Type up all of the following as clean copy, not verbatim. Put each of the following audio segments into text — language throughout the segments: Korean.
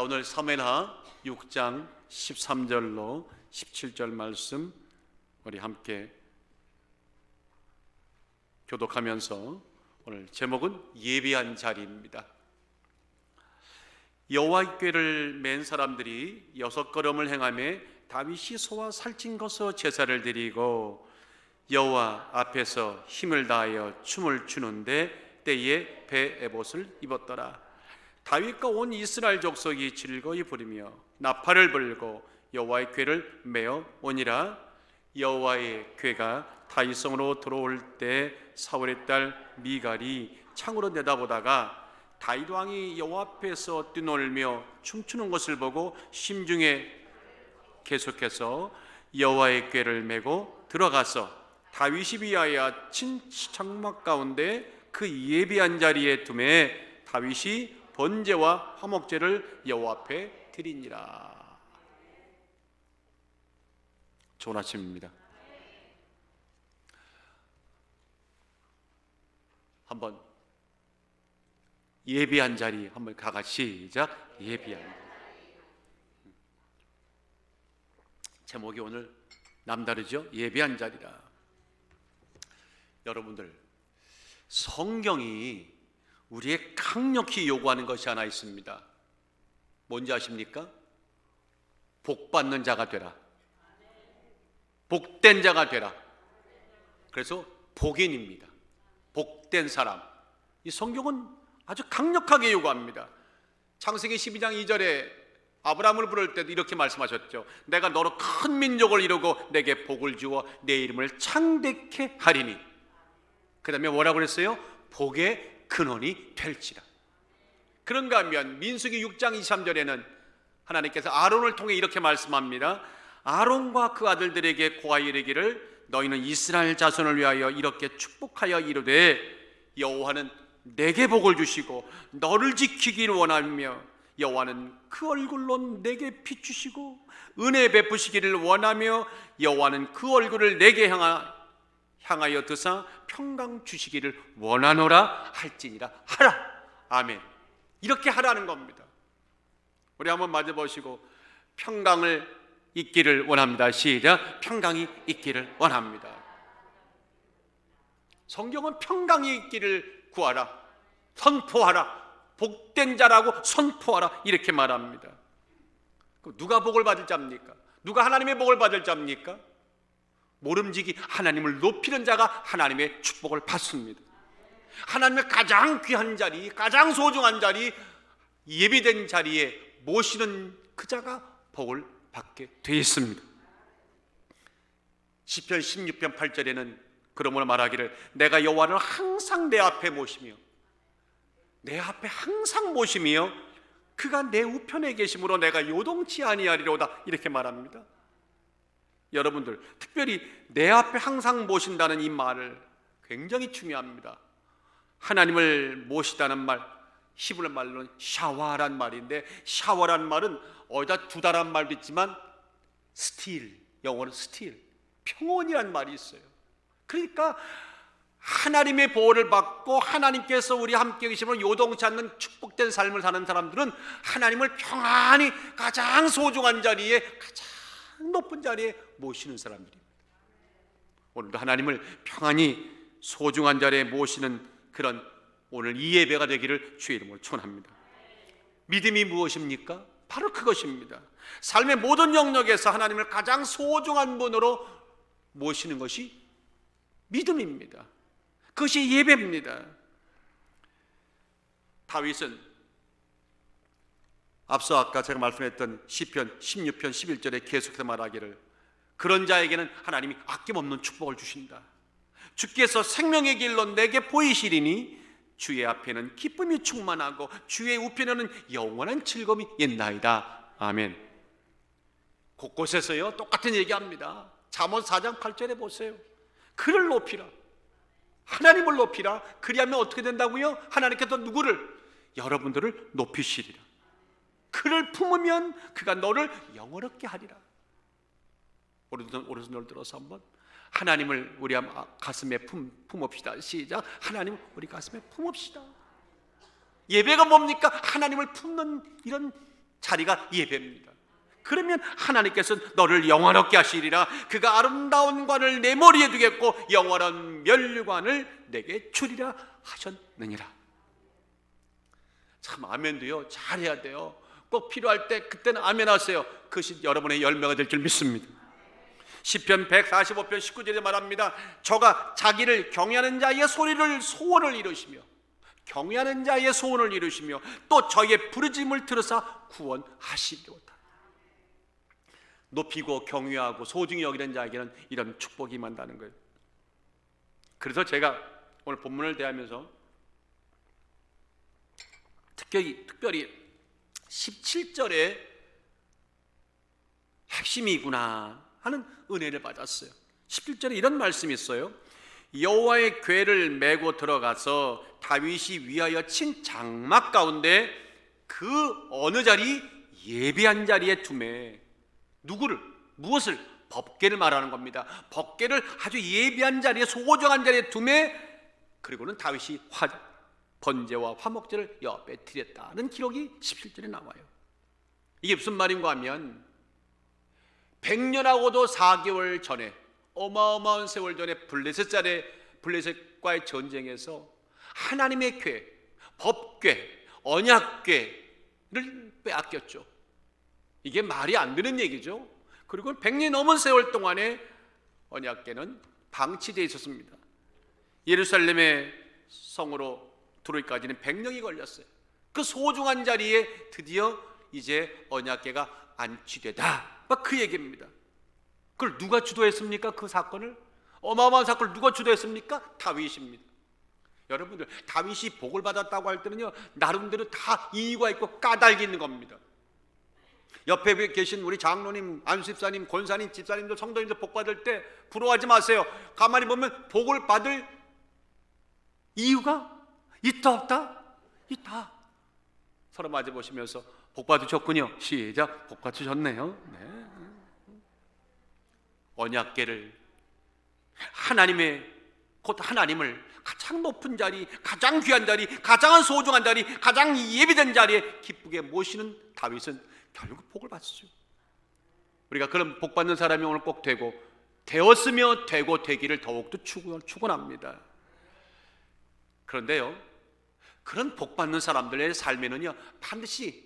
오늘 사무엘하 6장 13절로 17절 말씀 우리 함께 교독하면서 오늘 제목은 예비한 자리입니다. 여호와의 궤를 맨 사람들이 6걸음을 행하며 다윗이 소와 살찐 것으로 제사를 드리고 여호와 앞에서 힘을 다하여 춤을 추는데 때에 배 에봇을 입었더라. 다윗과 온 이스라엘 족속이 즐거이 부르며 나팔을 불고 여호와의 궤를 메어 오니라. 여호와의 궤가 다윗성으로 들어올 때 사울의 딸 미갈이 창으로 내다보다가 다윗 왕이 여호와 앞에서 뛰놀며 춤추는 것을 보고 심중에 계속해서 여호와의 궤를 메고 들어가서 다윗이 위하여 친 장막 가운데 그 예비한 자리에 두매 다윗이 번제와 화목제를 여호와 앞에 드리니라. 좋은 아침입니다. 한번 예비한 자리 한번 가같이 시작. 예비한 자리. 제목이 오늘 남다르죠? 예비한 자리라. 여러분들, 성경이 우리의 강력히 요구하는 것이 하나 있습니다. 뭔지 아십니까? 복받는 자가 되라. 복된 자가 되라. 그래서 복인입니다. 복된 사람. 이 성경은 아주 강력하게 요구합니다. 창세기 12장 2절에 아브라함을 부를 때도 이렇게 말씀하셨죠. 내가 너로 큰 민족을 이루고 내게 복을 주어 내 이름을 창대케 하리니. 그 다음에 뭐라고 그랬어요? 복의 근원이 될지라. 그런가 하면 민수기 6장 23절에는 하나님께서 아론을 통해 이렇게 말씀합니다. 아론과 그 아들들에게 고하여 이르기를 너희는 이스라엘 자손을 위하여 이렇게 축복하여 이르되 여호와는 내게 복을 주시고 너를 지키기를 원하며 여호와는 그 얼굴로 내게 비추시고 은혜 베푸시기를 원하며 여호와는 그 얼굴을 내게 향하여 드사 평강 주시기를 원하노라 할지니라 하라. 아멘. 이렇게 하라는 겁니다. 우리 한번 맞아보시고 평강을 있기를 원합니다. 시작. 평강이 있기를 원합니다. 성경은 평강이 있기를 구하라, 선포하라, 복된 자라고 선포하라 이렇게 말합니다. 누가 복을 받을 자입니까? 누가 하나님의 복을 받을 자입니까? 모름지기 하나님을 높이는 자가 하나님의 축복을 받습니다. 하나님의 가장 귀한 자리, 가장 소중한 자리, 예비된 자리에 모시는 그 자가 복을 받게 되어 있습니다. 시편 16편 8절에는 그러므로 말하기를 내가 여호와를 항상 내 앞에 모시며 내 앞에 항상 모시며 그가 내 우편에 계심으로 내가 요동치 아니하리로다 이렇게 말합니다. 여러분들, 특별히 내 앞에 항상 모신다는 이 말을 굉장히 중요합니다. 하나님을 모시다는 말, 히브리 말로는 샤와란 말인데 샤와란 말은 어디다 두다란 말도 있지만 스틸, 영어로 스틸, 평온이란 말이 있어요. 그러니까 하나님의 보호를 받고 하나님께서 우리 함께 계시면 요동치 않는 축복된 삶을 사는 사람들은 하나님을 평안히 가장 소중한 자리에, 가장 높은 자리에 모시는 사람들입니다. 오늘도 하나님을 평안히 소중한 자리에 모시는 그런 오늘 이 예배가 되기를 주의 이름으로 축원합니다. 믿음이 무엇입니까? 바로 그것입니다. 삶의 모든 영역에서 하나님을 가장 소중한 분으로 모시는 것이 믿음입니다. 그것이 예배입니다. 다윗은 앞서 아까 제가 말씀했던 시편 16편 11절에 계속해서 말하기를 그런 자에게는 하나님이 아낌없는 축복을 주신다. 주께서 생명의 길로 내게 보이시리니 주의 앞에는 기쁨이 충만하고 주의 우편에는 영원한 즐거움이 있나이다. 아멘. 곳곳에서요 똑같은 얘기합니다. 잠언 4장 8절에 보세요. 그를 높이라, 하나님을 높이라. 그리하면 어떻게 된다고요? 하나님께서 누구를? 여러분들을 높이시리라. 그를 품으면 그가 너를 영원롭게 하리라. 오른손을 들어서 한번 하나님을 우리 가슴에 품읍시다. 시작. 하나님을 우리 가슴에 품읍시다. 예배가 뭡니까? 하나님을 품는 이런 자리가 예배입니다. 그러면 하나님께서는 너를 영화롭게 하시리라. 그가 아름다운 관을 내 머리에 두겠고 영원한 멸관을 내게 주리라 하셨느니라. 참 아멘도요 잘해야 돼요. 꼭 필요할 때 그때는 아멘 하세요. 그것이 여러분의 열매가 될 줄 믿습니다. 시편 145편 19절에 말합니다. 저가 자기를 경외하는 자의 소원을 이루시며 경외하는 자의 소원을 이루시며 또 저의 부르짖음을 들으사 구원하시리로다. 높이고 경외하고 소중히 여기는 자에게는 이런 축복이 임한다는 거예요. 그래서 제가 오늘 본문을 대하면서 특별히 17절에 핵심이구나 하는 은혜를 받았어요. 17절에 이런 말씀이 있어요. 여호와의 궤를 메고 들어가서 다윗이 위하여 친 장막 가운데 그 어느 자리 예배한 자리에 두매. 누구를? 무엇을? 법궤를 말하는 겁니다. 법궤를 아주 예배한 자리에 소중한 자리에 두매. 그리고는 다윗이 번제와 화목제를 옆에 드렸다는 기록이 17절에 나와요. 이게 무슨 말인가 하면 100년하고도 4개월 전에 어마어마한 세월 전에 블레셋과의 전쟁에서 하나님의 궤, 법궤, 언약궤를 빼앗겼죠. 이게 말이 안 되는 얘기죠. 그리고 100년이 넘은 세월 동안에 언약궤는 방치되어 있었습니다. 예루살렘의 성으로 들어오기까지는 100년이 걸렸어요. 그 소중한 자리에 드디어 이제 언약궤가 안치되다. 그 얘기입니다. 그걸 누가 주도했습니까? 그 사건을 어마어마한 사건을 누가 주도했습니까? 다윗입니다. 여러분들 다윗이 복을 받았다고 할 때는요 나름대로 다 이유가 있고 까닭이 있는 겁니다. 옆에 계신 우리 장로님, 안수집사님, 권사님, 집사님들, 성도님들 복 받을 때 부러워하지 마세요. 가만히 보면 복을 받을 이유가 있다 없다? 있다. 서로 맞아 보시면서 복 받으셨군요. 시작. 복 받으셨네요. 네. 언약궤를 하나님을 가장 높은 자리, 가장 귀한 자리, 가장 소중한 자리, 가장 예비된 자리에 기쁘게 모시는 다윗은 결국 복을 받았죠. 우리가 그런 복 받는 사람이 오늘 꼭 되었으며 되고 되기를 더욱더 축원합니다. 그런데요, 그런 복 받는 사람들의 삶에는요 반드시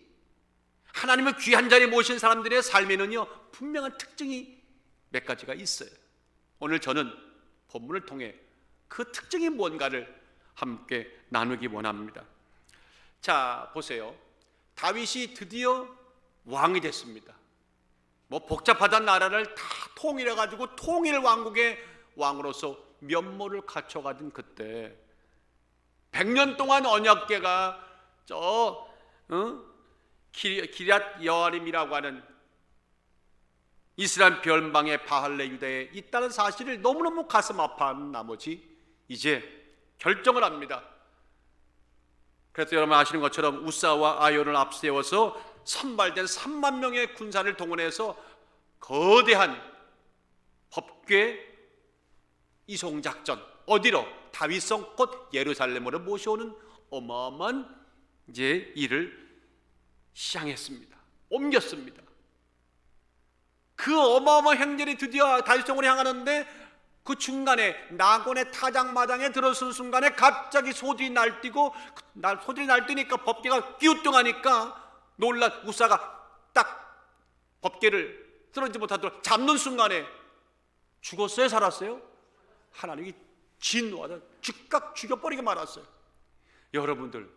하나님을 귀한 자리에 모신 사람들의 삶에는요 분명한 특징이 몇 가지가 있어요. 오늘 저는 본문을 통해 그 특징이 뭔가를 함께 나누기 원합니다. 자, 보세요. 다윗이 드디어 왕이 됐습니다. 복잡하던 나라를 다 통일해가지고 통일 왕국의 왕으로서 면모를 갖춰가던 그때 100년 동안 언약궤가 기럇 여아림이라고 하는 이스라엘 변방의 바할레 유다에 있다는 사실을 너무너무 가슴 아파한 나머지 이제 결정을 합니다. 그래서 여러분 아시는 것처럼 우사와 아요를 앞세워서 선발된 3만 명의 군사를 동원해서 거대한 법궤 이송작전, 어디로? 다윗성 곧 예루살렘으로 모셔오는 어마어마한 이제 일을 시작했습니다. 옮겼습니다. 그 어마어마한 행렬이 드디어 다윗성으로 향하는데 그 중간에 나곤의 타작마당에 들어선 순간에 갑자기 소들이 날뛰니까 법궤가 기우뚱하니까 놀란 우사가 딱 법궤를 쓰러지지 못하도록 잡는 순간에 죽었어요? 살았어요? 하나님이 진노하다 즉각 죽여버리게 말았어요. 여러분들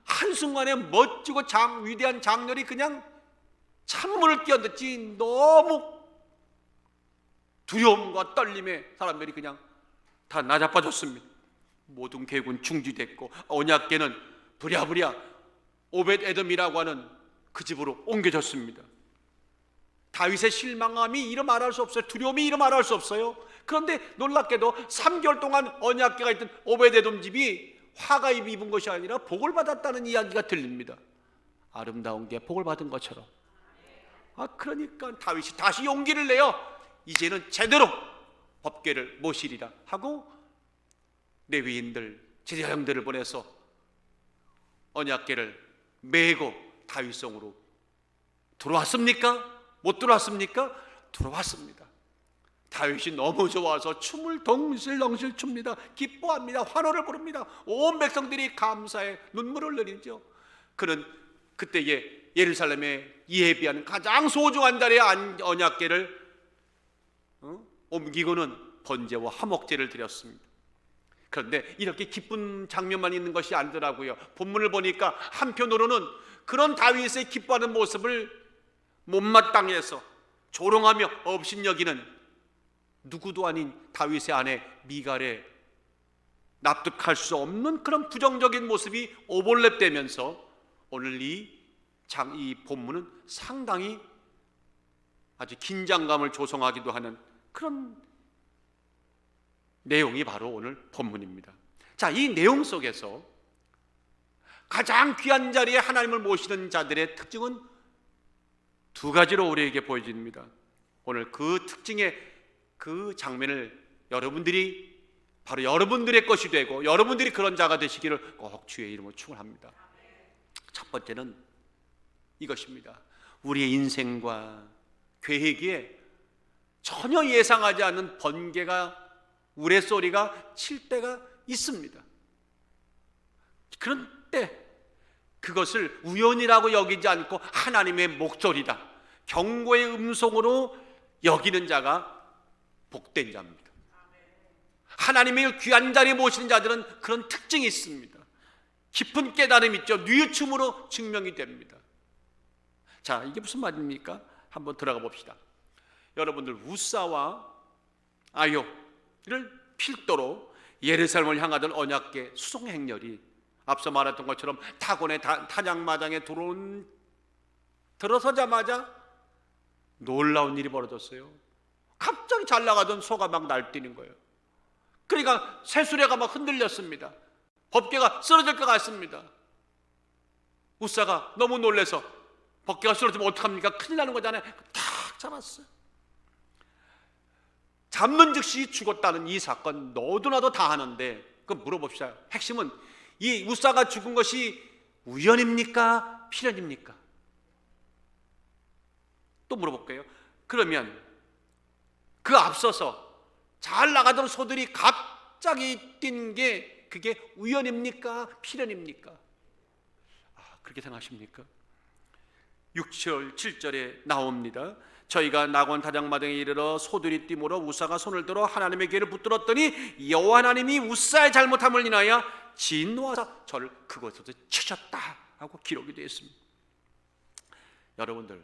한순간에 멋지고 위대한 장렬이 그냥 찬물을 끼얹듯이 너무 두려움과 떨림에 사람들이 그냥 다 나자빠졌습니다. 모든 계획은 중지됐고 언약궤는 부랴부랴 오벳에돔이라고 하는 그 집으로 옮겨졌습니다. 다윗의 실망함이 이루 말할 수 없어요. 두려움이 이루 말할 수 없어요. 그런데 놀랍게도 3개월 동안 언약궤가 있던 오벳에돔 집이 화가 입은 것이 아니라 복을 받았다는 이야기가 들립니다. 아름다운 게 복을 받은 것처럼. 그러니까 다윗이 다시 용기를 내어 이제는 제대로 법궤를 모시리라 하고 레위인들, 제사장들을 보내서 언약궤를 메고 다윗성으로 들어왔습니까? 못 들어왔습니까? 들어왔습니다. 다윗이 너무 좋아서 춤을 덩실덩실 춥니다. 기뻐합니다. 환호를 부릅니다. 온 백성들이 감사해 눈물을 흘리죠. 그는 그때에 예루살렘에 예비한 가장 소중한 자리에 언약궤를 옮기고는 번제와 화목제를 드렸습니다. 그런데 이렇게 기쁜 장면만 있는 것이 아니더라고요. 본문을 보니까 한편으로는 그런 다윗의 기뻐하는 모습을 못마땅해서 조롱하며 업신여기는 누구도 아닌 다윗의 아내 미갈의 납득할 수 없는 그런 부정적인 모습이 오버랩되면서 오늘 이 본문은 상당히 아주 긴장감을 조성하기도 하는 그런 내용이 바로 오늘 본문입니다. 자, 이 내용 속에서 가장 귀한 자리에 하나님을 모시는 자들의 특징은 두 가지로 우리에게 보여집니다. 오늘 그 특징의 그 장면을 여러분들이 바로 여러분들의 것이 되고 여러분들이 그런 자가 되시기를 꼭 주의 이름으로 축원합니다. 첫 번째는 이것입니다. 우리의 인생과 계획에 전혀 예상하지 않는 번개가 우레소리가 칠 때가 있습니다. 그런 때 그것을 우연이라고 여기지 않고 하나님의 목소리다, 경고의 음성으로 여기는 자가 복된 자입니다. 하나님의 귀한 자리에 모시는 자들은 그런 특징이 있습니다. 깊은 깨달음이 있죠. 뉘우침으로 증명이 됩니다. 자, 이게 무슨 말입니까? 한번 들어가 봅시다. 여러분들 우사와 아요를 필도로 예루살렘을 향하던 언약궤 수송 행렬이 앞서 말했던 것처럼 타곤의 타작마당에 들어서자마자 놀라운 일이 벌어졌어요. 갑자기 잘 나가던 소가 막 날뛰는 거예요. 그러니까 새수레가 막 흔들렸습니다. 법궤가 쓰러질 것 같습니다. 우사가 너무 놀래서 법궤가 쓰러지면 어떡합니까? 큰일 나는 거잖아요. 탁 잡았어요. 잡는 즉시 죽었다는 이 사건 너도 나도 다 하는데 그럼 물어봅시다. 핵심은 이 우사가 죽은 것이 우연입니까? 필연입니까? 또 물어볼게요. 그러면 그 앞서서 잘 나가던 소들이 갑자기 뛴 게 그게 우연입니까? 필연입니까? 그렇게 생각하십니까? 6절 7절에 나옵니다. 저희가 낙원 타작마당에 이르러 소들이 뛰므로 우사가 손을 들어 하나님의 궤를 붙들었더니 여호와 하나님이 우사의 잘못함을 인하여 진노하사 저를 그곳에서 치셨다 하고 기록이 되어 있습니다. 여러분들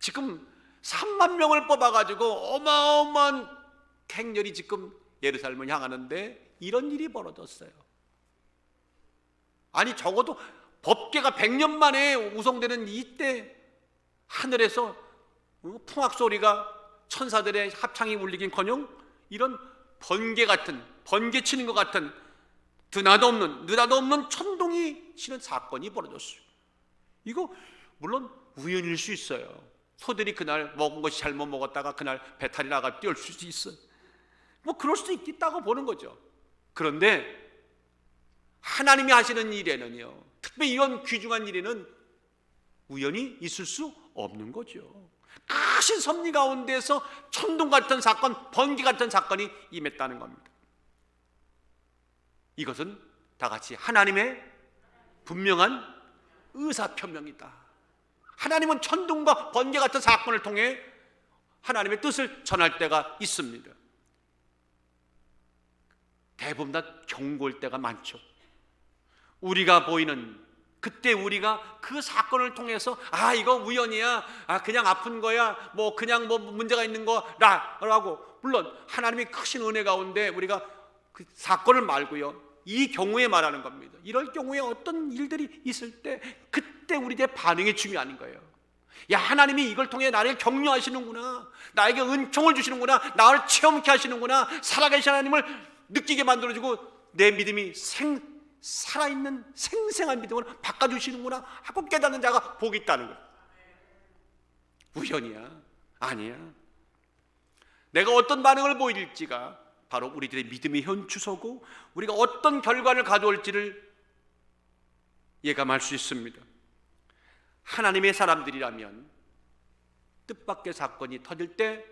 지금 3만 명을 뽑아가지고 어마어마한 행렬이 지금 예루살렘을 향하는데 이런 일이 벌어졌어요. 아니 적어도 법궤가 100년 만에 우송되는 이때 하늘에서 풍악 소리가 천사들의 합창이 울리긴커녕 이런 번개 치는 것 같은 느닷없는 천둥이 치는 사건이 벌어졌어요. 이거 물론 우연일 수 있어요. 소들이 그날 먹은 것이 잘못 먹었다가 그날 배탈이 나가 뛰어올 수도 있어요. 뭐 그럴 수도 있다고 보는 거죠. 그런데 하나님이 하시는 일에는요, 특별히 이런 귀중한 일에는 우연이 있을 수 없는 거죠. 크신 섭리 가운데서 천둥 같은 사건, 번개 같은 사건이 임했다는 겁니다. 이것은 다 같이 하나님의 분명한 의사표명이다. 하나님은 천둥과 번개 같은 사건을 통해 하나님의 뜻을 전할 때가 있습니다. 대부분 다 경고일 때가 많죠. 우리가 보이는 그때 우리가 그 사건을 통해서 이거 우연이야, 그냥 아픈 거야, 그냥 문제가 있는 거라고, 물론 하나님의 크신 은혜 가운데 우리가 그 사건을 말고요, 이 경우에 말하는 겁니다. 이럴 경우에 어떤 일들이 있을 때 그때 우리의 반응이 중요한 거예요. 야, 하나님이 이걸 통해 나를 격려하시는구나, 나에게 은총을 주시는구나, 나를 체험케 하시는구나, 살아계신 하나님을 느끼게 만들어주고 내 믿음이 살아있는 생생한 믿음으로 바꿔주시는구나 하고 깨닫는 자가 복이 있다는 거예요. 우연이야? 아니야. 내가 어떤 반응을 보일지가 바로 우리들의 믿음의 현주소고 우리가 어떤 결과를 가져올지를 예감할 수 있습니다. 하나님의 사람들이라면 뜻밖의 사건이 터질 때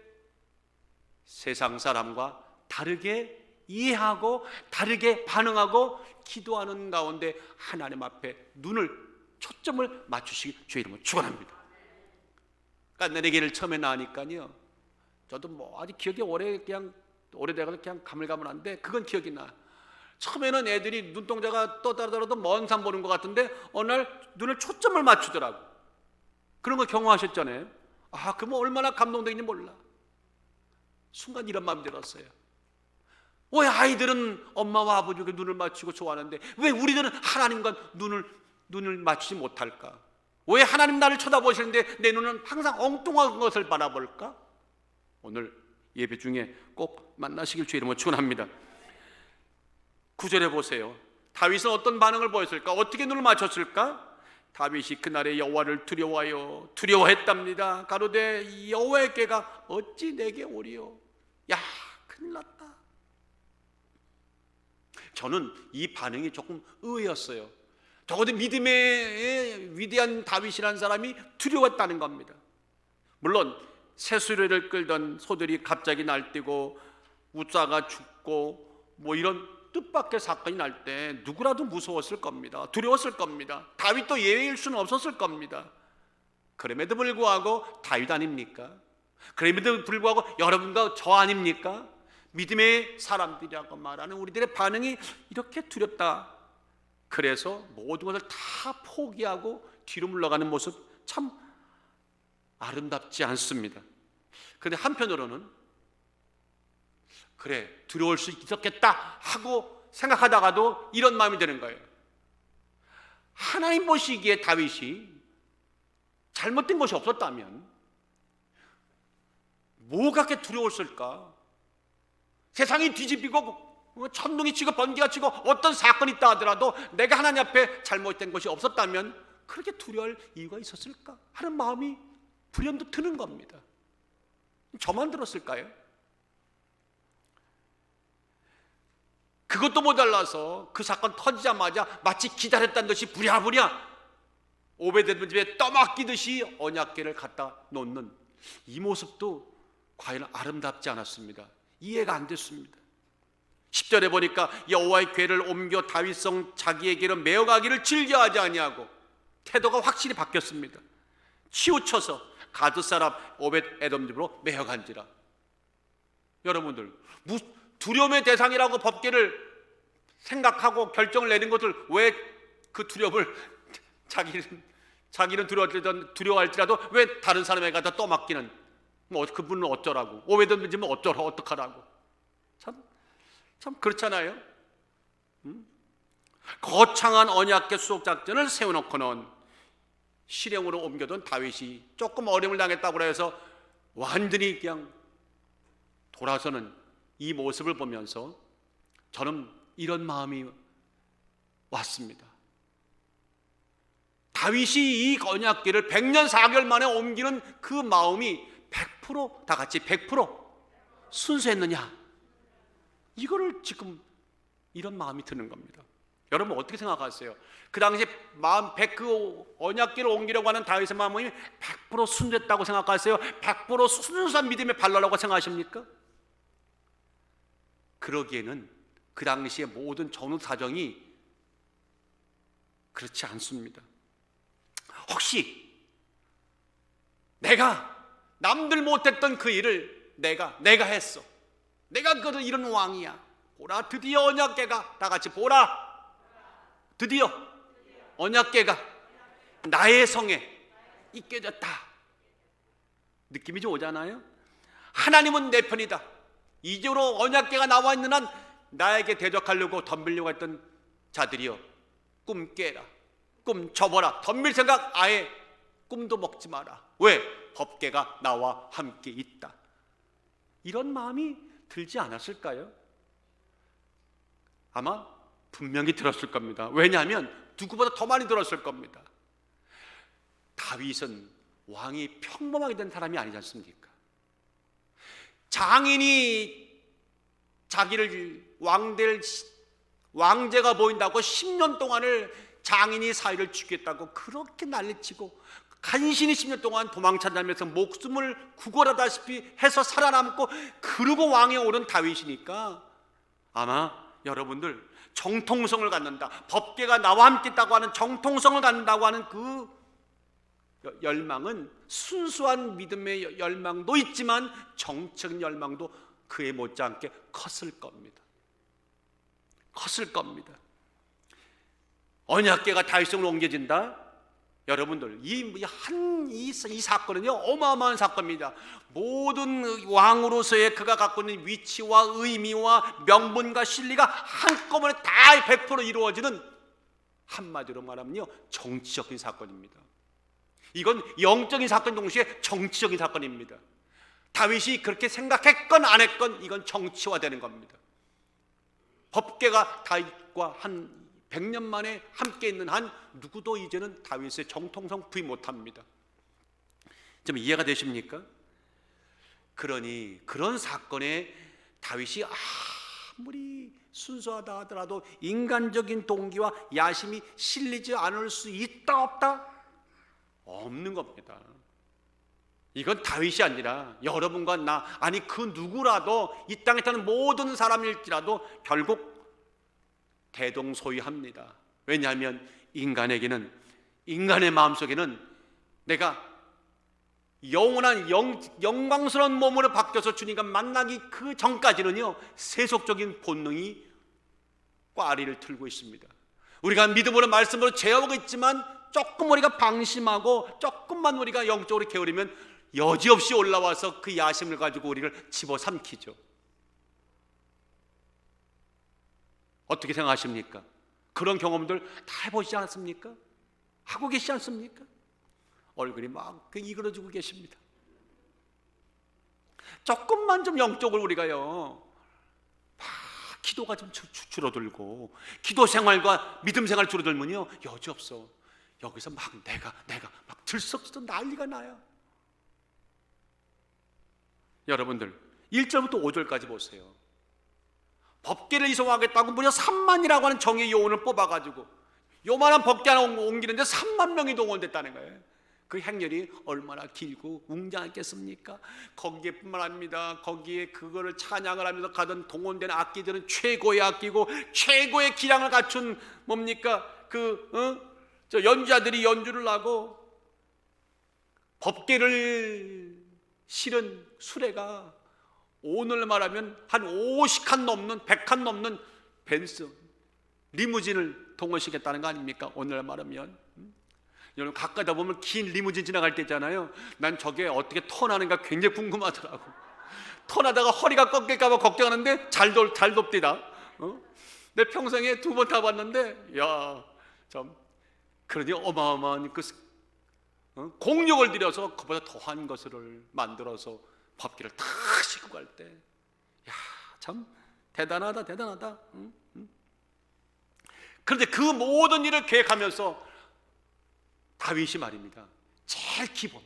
세상 사람과 다르게 이해하고 다르게 반응하고 기도하는 가운데 하나님 앞에 초점을 맞추시기 주의 이름으로 축원합니다. 깐내리기를 처음에 나니까요, 저도 아직 기억이 오래돼서 그냥 가물가물한데 그건 기억이 나. 처음에는 애들이 눈동자가 떠다르더라도 먼 산 보는 것 같은데 어느 날 눈을 초점을 맞추더라고. 그런 거 경험하셨잖아요. 그러면 얼마나 감동되는지 몰라. 순간 이런 마음이 들었어요. 왜 아이들은 엄마와 아버지에게 눈을 맞추고 좋아하는데 왜 우리들은 하나님과 눈을 맞추지 못할까? 왜 하나님 나를 쳐다보시는데 내 눈은 항상 엉뚱한 것을 바라볼까? 오늘 예배 중에 꼭 만나시길 주의 이름으로 축원합니다. 9절에 보세요. 다윗은 어떤 반응을 보였을까? 어떻게 눈을 맞췄을까? 다윗이 그날의 여호와를 두려워했답니다. 가로되 여호와의 궤가 어찌 내게 오리요? 야, 큰일 났다. 저는 이 반응이 조금 의외였어요. 적어도 믿음의 위대한 다윗이라는 사람이 두려웠다는 겁니다. 물론 새수레를 끌던 소들이 갑자기 날뛰고 우사가 죽고 이런 뜻밖의 사건이 날 때 누구라도 무서웠을 겁니다. 두려웠을 겁니다. 다윗도 예외일 수는 없었을 겁니다. 그럼에도 불구하고 다윗 아닙니까? 그럼에도 불구하고 여러분과 저 아닙니까? 믿음의 사람들이라고 말하는 우리들의 반응이 이렇게 두렵다. 그래서 모든 것을 다 포기하고 뒤로 물러가는 모습 참 아름답지 않습니다. 그런데 한편으로는 그래, 두려울 수 있었겠다 하고 생각하다가도 이런 마음이 드는 거예요. 하나님 보시기에 다윗이 잘못된 것이 없었다면 뭐가 그렇게 두려웠을까? 세상이 뒤집히고 천둥이 치고 번개가 치고 어떤 사건이 있다 하더라도 내가 하나님 앞에 잘못된 것이 없었다면 그렇게 두려워할 이유가 있었을까 하는 마음이 불현듯 드는 겁니다. 저만 들었을까요? 그것도 모자라서 그 사건 터지자마자 마치 기다렸다는 듯이 부랴부랴 오베데돔 집에 떠맡기듯이 언약궤를 갖다 놓는 이 모습도 과연 아름답지 않았습니다. 이해가 안 됐습니다. 10절에 보니까 여호와의 궤를 옮겨 다윗성 자기에게로 메어가기를 즐겨하지 아니하고 태도가 확실히 바뀌었습니다. 치우쳐서 가드 사람 오벳에돔 집으로 메어간지라. 여러분들, 두려움의 대상이라고 법궤를 생각하고 결정을 내린 것을 왜 그 두려움을 자기는 두려워할지라도 왜 다른 사람에게 갖다 떠맡기는, 그분은 어쩌라고, 오벳에돔 집은 어떡하라고. 참 그렇잖아요. 거창한 언약궤 수속 작전을 세워놓고는 실행으로 옮겨둔 다윗이 조금 어려움을 당했다고 해서 완전히 그냥 돌아서는 이 모습을 보면서 저는 이런 마음이 왔습니다. 다윗이 이 언약궤를 100년 4개월 만에 옮기는 그 마음이 100% 다 같이 100% 순수했느냐, 이거를 지금 이런 마음이 드는 겁니다. 여러분 어떻게 생각하세요? 그 당시에 그 언약궤를 옮기려고 하는 다윗의 마음이 100% 순수했다고 생각하세요? 100% 순수한 믿음의 발로라고 생각하십니까? 그러기에는 그 당시의 모든 전후 사정이 그렇지 않습니다. 혹시 내가 남들 못했던 그 일을 내가 했어. 내가 그런 이런 왕이야. 보라, 드디어 언약궤가, 다 같이 보라, 드디어 언약궤가 나의 성에 있게졌다. 느낌이 좀 오잖아요. 하나님은 내 편이다. 이제로 언약궤가 나와 있는 한 나에게 대적하려고 덤비려고 했던 자들이여, 꿈 깨라, 꿈 접어라. 덤빌 생각 아예 꿈도 먹지 마라. 왜? 법궤가 나와 함께 있다. 이런 마음이 들지 않았을까요? 아마 분명히 들었을 겁니다. 왜냐하면 누구보다 더 많이 들었을 겁니다. 다윗은 왕이 평범하게 된 사람이 아니지 않습니까? 장인이 자기를 왕제가 보인다고 10년 동안을 장인이 사위를 죽였다고 그렇게 난리치고 간신히 10년 동안 도망쳐다니면서 목숨을 구걸하다시피 해서 살아남고 그러고 왕에 오른 다윗이니까 아마 여러분들 정통성을 갖는다, 법궤가 나와 함께 있다고 하는 정통성을 갖는다고 하는 그 열망은 순수한 믿음의 열망도 있지만 정적인 열망도 그에 못지않게 컸을 겁니다. 컸을 겁니다. 언약궤가 다윗성으로 옮겨진다? 여러분들 이 사건은요 어마어마한 사건입니다. 모든 왕으로서의 그가 갖고 있는 위치와 의미와 명분과 실리가 한꺼번에 다 100% 이루어지는, 한마디로 말하면요 정치적인 사건입니다. 이건 영적인 사건 동시에 정치적인 사건입니다. 다윗이 그렇게 생각했건 안 했건 이건 정치화되는 겁니다. 법궤가 다윗과 한 100년 만에 함께 있는 한 누구도 이제는 다윗의 정통성 부인 못합니다. 좀 이해가 되십니까? 그러니 그런 사건에 다윗이 아무리 순수하다 하더라도 인간적인 동기와 야심이 실리지 않을 수 있다 없다? 없는 겁니다. 이건 다윗이 아니라 여러분과 나, 아니 그 누구라도 이 땅에 사는 모든 사람일지라도 결국 대동소이합니다. 왜냐하면 인간에게는, 인간의 마음속에는 내가 영원한 영광스러운 몸으로 바뀌어서 주님과 만나기 그 전까지는요 세속적인 본능이 꽈리를 틀고 있습니다. 우리가 믿음으로 말씀으로 제어하고 있지만 조금 우리가 방심하고 조금만 우리가 영적으로 게으르면 여지없이 올라와서 그 야심을 가지고 우리를 집어삼키죠. 어떻게 생각하십니까? 그런 경험들 다 해보시지 않았습니까? 하고 계시지 않습니까? 얼굴이 막 이그러지고 계십니다. 조금만 좀 영적으로 우리가요 막 기도가 좀 줄어들고 기도 생활과 믿음 생활 줄어들면요 여지없어 여기서 막 내가 막 들썩들썩 난리가 나요. 여러분들 1절부터 5절까지 보세요. 법궤를 이송하겠다고 무려 3만이라고 하는 정의 요원을 뽑아가지고 요만한 법궤 하나 옮기는데 3만 명이 동원됐다는 거예요. 그 행렬이 얼마나 길고 웅장했겠습니까? 거기에 뿐만 아닙니다. 거기에 그거를 찬양을 하면서 가던 동원된 악기들은 최고의 악기고 최고의 기량을 갖춘 뭡니까? 저 연주자들이 연주를 하고 법궤를 실은 수레가 오늘 말하면 한 50칸 넘는 100칸 넘는 벤츠 리무진을 동원시켰다는 거 아닙니까? 오늘 말하면 여러분 가까이다 보면 긴 리무진 지나갈 때 있잖아요. 난 저게 어떻게 턴하는가 굉장히 궁금하더라고. 턴하다가 허리가 꺾일까 봐 걱정하는데 잘 돕디다. 내 평생에 2번 타봤는데 야 참 그러니 어마어마한 그 공력을 들여서 그보다 더한 것을 만들어서 법궤를 탁 싣고 갈 때 야 참 대단하다. 그런데 그 모든 일을 계획하면서 다윗이 말입니다. 제일 기본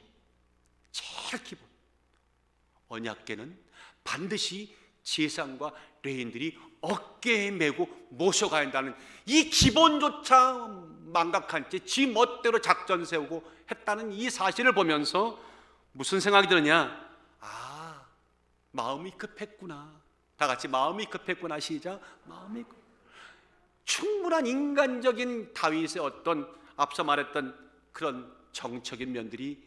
언약궤는 반드시 제사장과 레위인들이 어깨에 메고 모셔가야 한다는 이 기본조차 망각한 채 지 멋대로 작전 세우고 했다는 이 사실을 보면서 무슨 생각이 드느냐? 마음이 급했구나. 다 같이 마음이 급했구나. 시작. 마음이 충분한 인간적인 다윗의 어떤 앞서 말했던 그런 정적인 면들이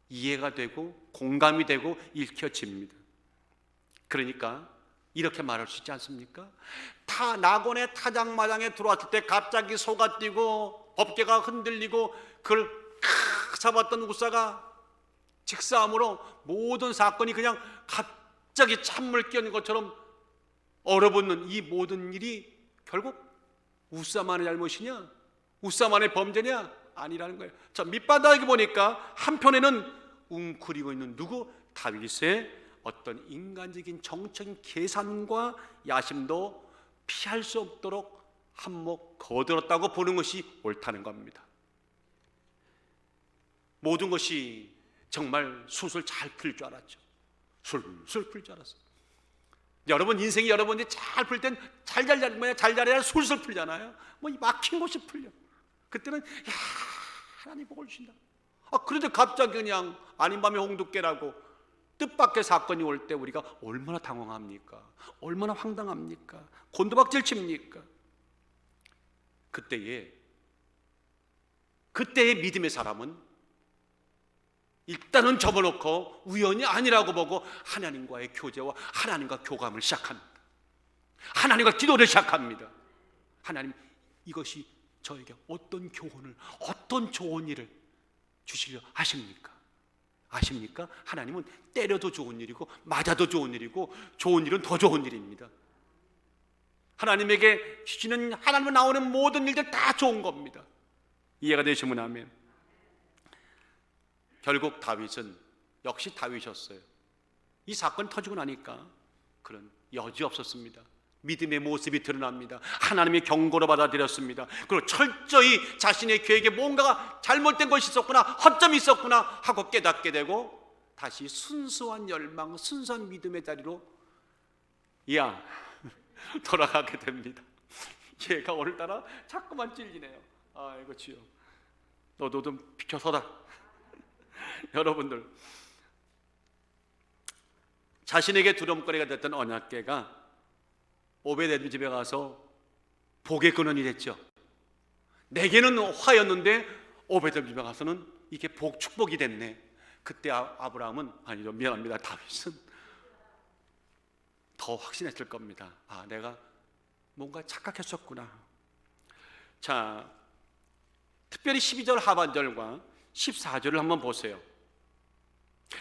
이해가 되고 공감이 되고 읽혀집니다. 그러니까 이렇게 말할 수 있지 않습니까? 낙원의 타작마당에 들어왔을 때 갑자기 소가 뛰고 법궤가 흔들리고 그걸 잡았던 우사가 직사함으로 모든 사건이 그냥 갑자기 찬물 끼얹는 것처럼 얼어붙는 이 모든 일이 결국 우사만의 잘못이냐? 우사만의 범죄냐? 아니라는 거예요. 자, 밑바닥에 보니까 한편에는 웅크리고 있는 누구? 다윗의 어떤 인간적인 정적인 계산과 야심도 피할 수 없도록 한몫 거들었다고 보는 것이 옳다는 겁니다. 모든 것이 정말 술술 잘 풀릴 줄 알았죠. 술술 풀릴 줄 알았어요. 여러분 인생이 여러분이 잘 풀 땐 잘 잘해야 술술 풀잖아요. 뭐 막힌 곳이 풀려. 그때는 야 하나님 복을 주신다. 그런데 갑자기 그냥 아닌 밤에 홍두깨라고 뜻밖의 사건이 올 때 우리가 얼마나 당황합니까? 얼마나 황당합니까? 곤두박질 칩니까? 그때의 믿음의 사람은 일단은 접어놓고 우연이 아니라고 보고 하나님과의 교제와 하나님과 교감을 시작합니다. 하나님과 기도를 시작합니다. 하나님, 이것이 저에게 어떤 교훈을, 어떤 좋은 일을 주시려 하십니까? 아십니까? 하나님은 때려도 좋은 일이고 맞아도 좋은 일이고 좋은 일은 더 좋은 일입니다. 하나님에게 주시는, 하나님은 나오는 모든 일들 다 좋은 겁니다. 이해가 되시면 아멘. 결국 다윗은 역시 다윗이었어요. 이 사건 터지고 나니까 그런 여지 없었습니다. 믿음의 모습이 드러납니다. 하나님의 경고로 받아들였습니다. 그리고 철저히 자신의 계획에 뭔가가 잘못된 것이 있었구나, 허점이 있었구나 하고 깨닫게 되고 다시 순수한 열망, 순수한 믿음의 자리로 돌아가게 됩니다. 얘가 오늘따라 자꾸만 찔리네요. 아이고 주여, 너도 좀 비켜서다. 여러분들, 자신에게 두려움거리가 됐던 언약궤가 오베데돔 집에 가서 복의 근원이 됐죠. 내게는 화였는데 오베데돔 집에 가서는 이게 축복이 됐네. 그때 아브라함은, 아니죠, 미안합니다, 다윗은 더 확신했을 겁니다. 내가 뭔가 착각했었구나. 자, 특별히 12절 하반절과 14절을 한번 보세요.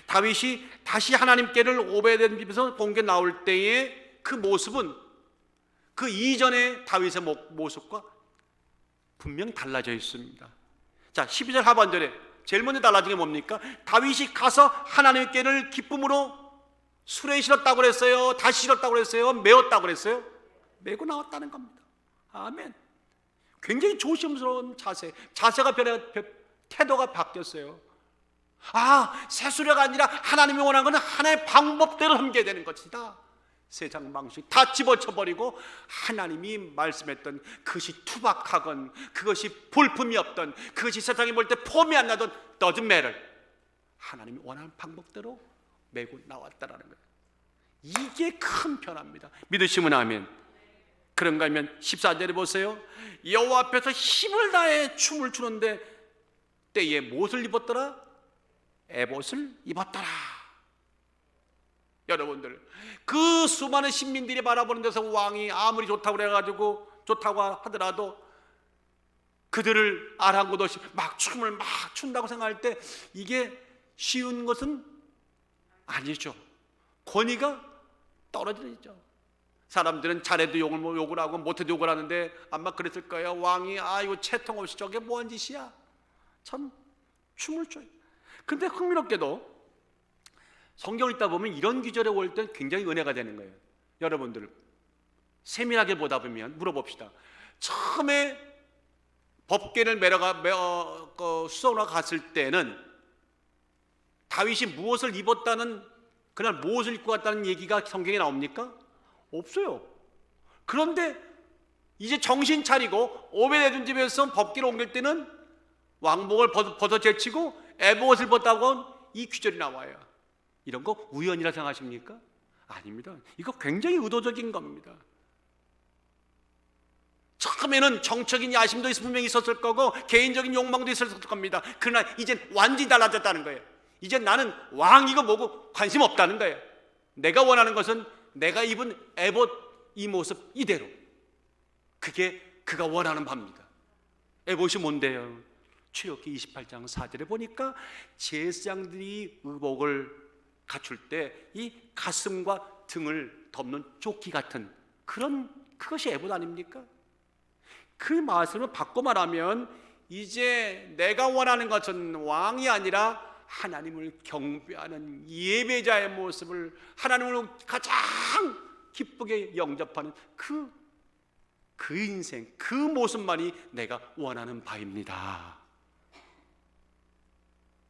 다윗이 다시 하나님께를 오베데돔 집에서 공개 나올 때의 그 모습은 그 이전의 다윗의 모습과 분명히 달라져 있습니다. 자, 12절 하반절에 제일 먼저 달라진 게 뭡니까? 다윗이 가서 하나님께를 기쁨으로 수레에 실었다고 그랬어요? 다시 실었다고 그랬어요? 메었다고 그랬어요? 메고 나왔다는 겁니다. 아멘. 굉장히 조심스러운 자세가 태도가 바뀌었어요. 새 수레가 아니라 하나님이 원하는 것은 하나님의 방법대로 섬겨야 되는 것이다. 세상 방식 다 집어쳐버리고 하나님이 말씀했던 그것이 투박하건 그것이 볼품이 없던 그것이 세상에 볼 때 폼이 안 나던 doesn't matter. 하나님이 원하는 방법대로 메고 나왔다라는 거예요. 이게 큰 변화입니다. 믿으시면 아멘. 그런가 하면 14절에 보세요. 여호와 앞에서 힘을 다해 춤을 추는데 때에 무엇을 입었더라? 에봇을 입었더라. 여러분들, 그 수많은 신민들이 바라보는 데서 왕이 아무리 좋다고 하더라도 그들을 아랑곳없이 막 춤을 막 춘다고 생각할 때 이게 쉬운 것은 아니죠. 권위가 떨어지죠. 사람들은 잘해도 욕을 하고 못해도 욕을 하는데 아마 그랬을 거예요. 왕이 이거 채통 없이 저게 뭐한 짓이야? 참 춤을 춰요. 근데 흥미롭게도 성경을 읽다 보면 이런 기절에 올 때 굉장히 은혜가 되는 거예요. 여러분들 세밀하게 보다 보면 물어봅시다. 처음에 법궤를 수송으로 갔을 때는 다윗이 무엇을 입었다는, 그날 무엇을 입고 갔다는 얘기가 성경에 나옵니까? 없어요. 그런데 이제 정신 차리고 오베데돔 집에서 법궤를 옮길 때는 왕복을 벗어 제치고 에봇을 벗다고 이 귀절이 나와요. 이런 거 우연이라 생각하십니까? 아닙니다. 이거 굉장히 의도적인 겁니다. 처음에는 정적인 야심도 분명히 있었을 거고 개인적인 욕망도 있었을 겁니다. 그러나 이젠 완전히 달라졌다는 거예요. 이젠 나는 왕이고 뭐고 관심 없다는 거예요. 내가 원하는 것은 내가 입은 에봇 이 모습 이대로, 그게 그가 원하는 바입니다. 에봇이 뭔데요? 출애굽기 28장 4절에 보니까 제사장들이 의복을 갖출 때 이 가슴과 등을 덮는 조끼 같은 그것이 에봇 아닙니까? 그 말씀을 바꿔 말하면 이제 내가 원하는 것은 왕이 아니라 하나님을 경배하는 예배자의 모습을, 하나님을 가장 기쁘게 영접하는 그 인생, 그 모습만이 내가 원하는 바입니다.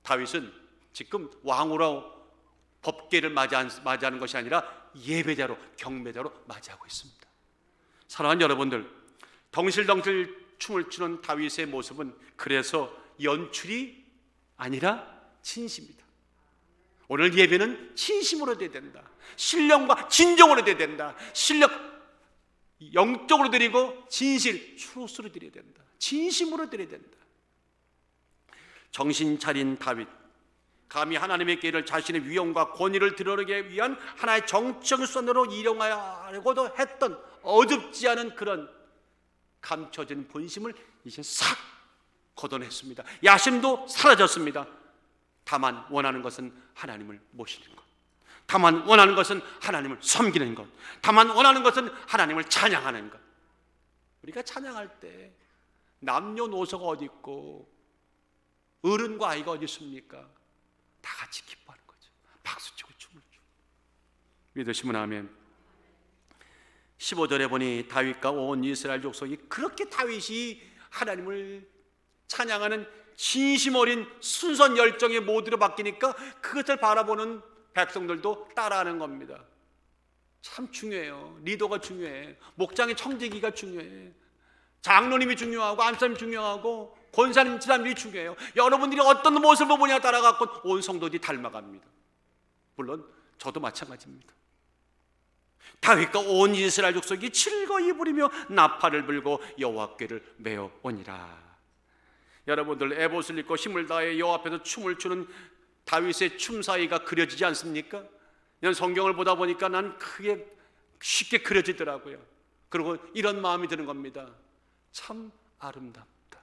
다윗은 지금 왕으로 법궤를 맞이하는 것이 아니라 예배자로, 경배자로 맞이하고 있습니다. 사랑하는 여러분들, 덩실덩실 춤을 추는 다윗의 모습은 그래서 연출이 아니라 진심이다. 오늘 예배는 진심으로 돼야 된다. 신령과 진정으로 돼야 된다. 신령 영적으로 드리고 진실 추로스로 드려야 된다. 진심으로 드려야 된다. 정신 차린 다윗, 감히 하나님의 길을 자신의 위엄과 권위를 드러내기 위한 하나의 정치적 수단으로 이용하려고도 했던 어둡지 않은 그런 감춰진 본심을 이제 싹 걷어냈습니다. 야심도 사라졌습니다. 다만 원하는 것은 하나님을 모시는 것, 다만 원하는 것은 하나님을 섬기는 것, 다만 원하는 것은 하나님을 찬양하는 것. 우리가 찬양할 때 남녀노소가 어디 있고 어른과 아이가 어디 있습니까? 다 같이 기뻐하는 거죠. 박수치고 춤을 추고. 믿으시면 아멘. 15절에 보니 다윗과 온 이스라엘 족속이 그렇게 다윗이 하나님을 찬양하는 진심 어린 순선 열정의 모드로 바뀌니까 그것을 바라보는 백성들도 따라하는 겁니다. 참 중요해요. 리더가 중요해. 목장의 청지기가 중요해. 장로님이 중요하고 안사님이 중요하고 권사님, 지사님이 중요해요. 여러분들이 어떤 모습을 보냐 따라갖고 온 성도들이 닮아갑니다. 물론 저도 마찬가지입니다. 다윗과 온 이스라엘 족속이 즐거이 부리며 나팔을 불고 여호와께를 메어오니라. 여러분들 에봇을 입고 힘을 다해 여호와 앞에서 춤을 추는 다윗의 춤사위가 그려지지 않습니까? 그냥 성경을 보다 보니까 난 크게 쉽게 그려지더라고요. 그리고 이런 마음이 드는 겁니다. 참 아름답다.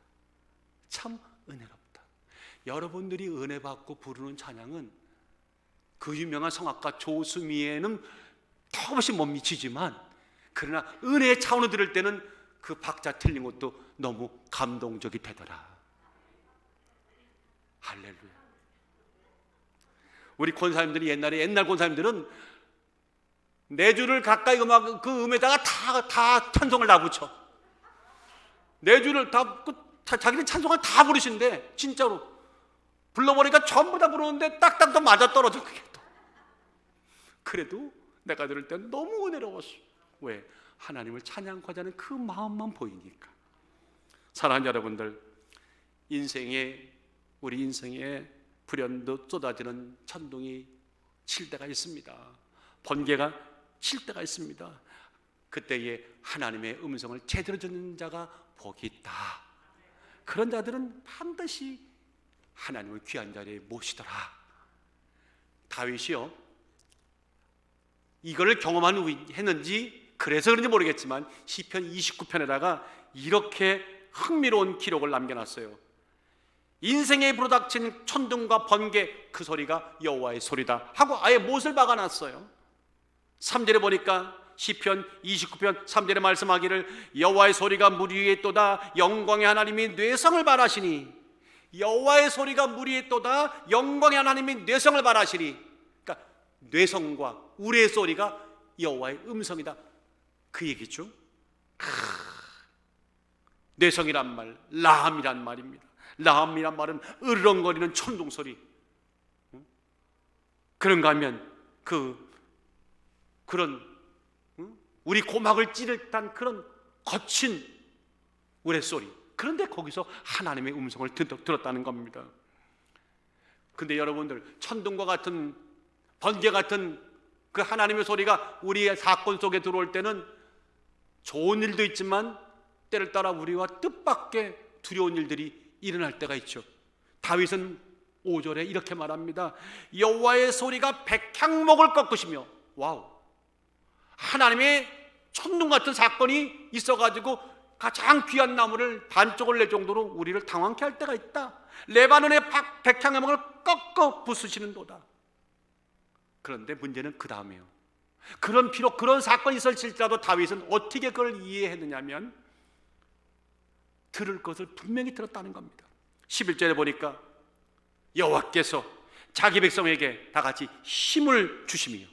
참 은혜롭다. 여러분들이 은혜 받고 부르는 찬양은 그 유명한 성악가 조수미에는 턱없이 못 미치지만, 그러나 은혜의 차원을 들을 때는 그 박자 틀린 것도 너무 감동적이 되더라. 할렐루야. 우리 권사님들이 옛날 권사님들은 네 줄을 가까이 그 음에다가 다 찬송을 다 붙여. 네 줄을 자기는 찬송을 다 부르신데 진짜로 불러버리니까 전부 다 부르는데 딱딱 또 맞아떨어져. 그게 또 그래도 내가 들을 땐 너무 은혜로웠어. 왜? 하나님을 찬양하고자 하는 그 마음만 보이니까. 사랑하는 여러분들, 우리 인생에 불현듯 쏟아지는 천둥이 칠 때가 있습니다. 번개가 칠 때가 있습니다. 그때에 하나님의 음성을 제대로 듣는 자가 복이 있다. 그런 자들은 반드시 하나님을 귀한 자리에 모시더라. 다윗이요, 이거를 했는지 그래서 그런지 모르겠지만 시편 29편에다가 이렇게 흥미로운 기록을 남겨놨어요. 인생에 불어닥친 천둥과 번개, 그 소리가 여호와의 소리다 하고 아예 못을 박아놨어요. 3절에 보니까 시편 29편 3절에 말씀하기를 여호와의 소리가 물 위에 있도다, 영광의 하나님이 뇌성을 발하시니. 여호와의 소리가 물 위에 있도다, 영광의 하나님이 뇌성을 발하시니. 그러니까 뇌성과 우레의 소리가 여호와의 음성이다, 그 얘기죠. 뇌성이란 말, 라함이란 말입니다. 라함이란 말은 으르렁거리는 천둥소리. 그런가 하면 그런 우리 고막을 찌를 듯한 그런 거친 우레소리. 그런데 거기서 하나님의 음성을 들었다는 겁니다. 근데 여러분들, 천둥과 같은 번개 같은 그 하나님의 소리가 우리의 사건 속에 들어올 때는 좋은 일도 있지만 때를 따라 우리와 뜻밖의 두려운 일들이 일어날 때가 있죠. 다윗은 5절에 이렇게 말합니다. 여호와의 소리가 백향목을 꺾으시며. 와우. 하나님의 천둥 같은 사건이 있어가지고 가장 귀한 나무를 반쪽을 낼 정도로 우리를 당황케 할 때가 있다. 레바논의 백향목을 꺾어 부수시는도다. 그런데 문제는 그 다음에요. 비록 그런 사건이 있을지라도 다윗은 어떻게 그걸 이해했느냐면 들을 것을 분명히 들었다는 겁니다. 11절에 보니까 여호와께서 자기 백성에게 다 같이 힘을 주시며.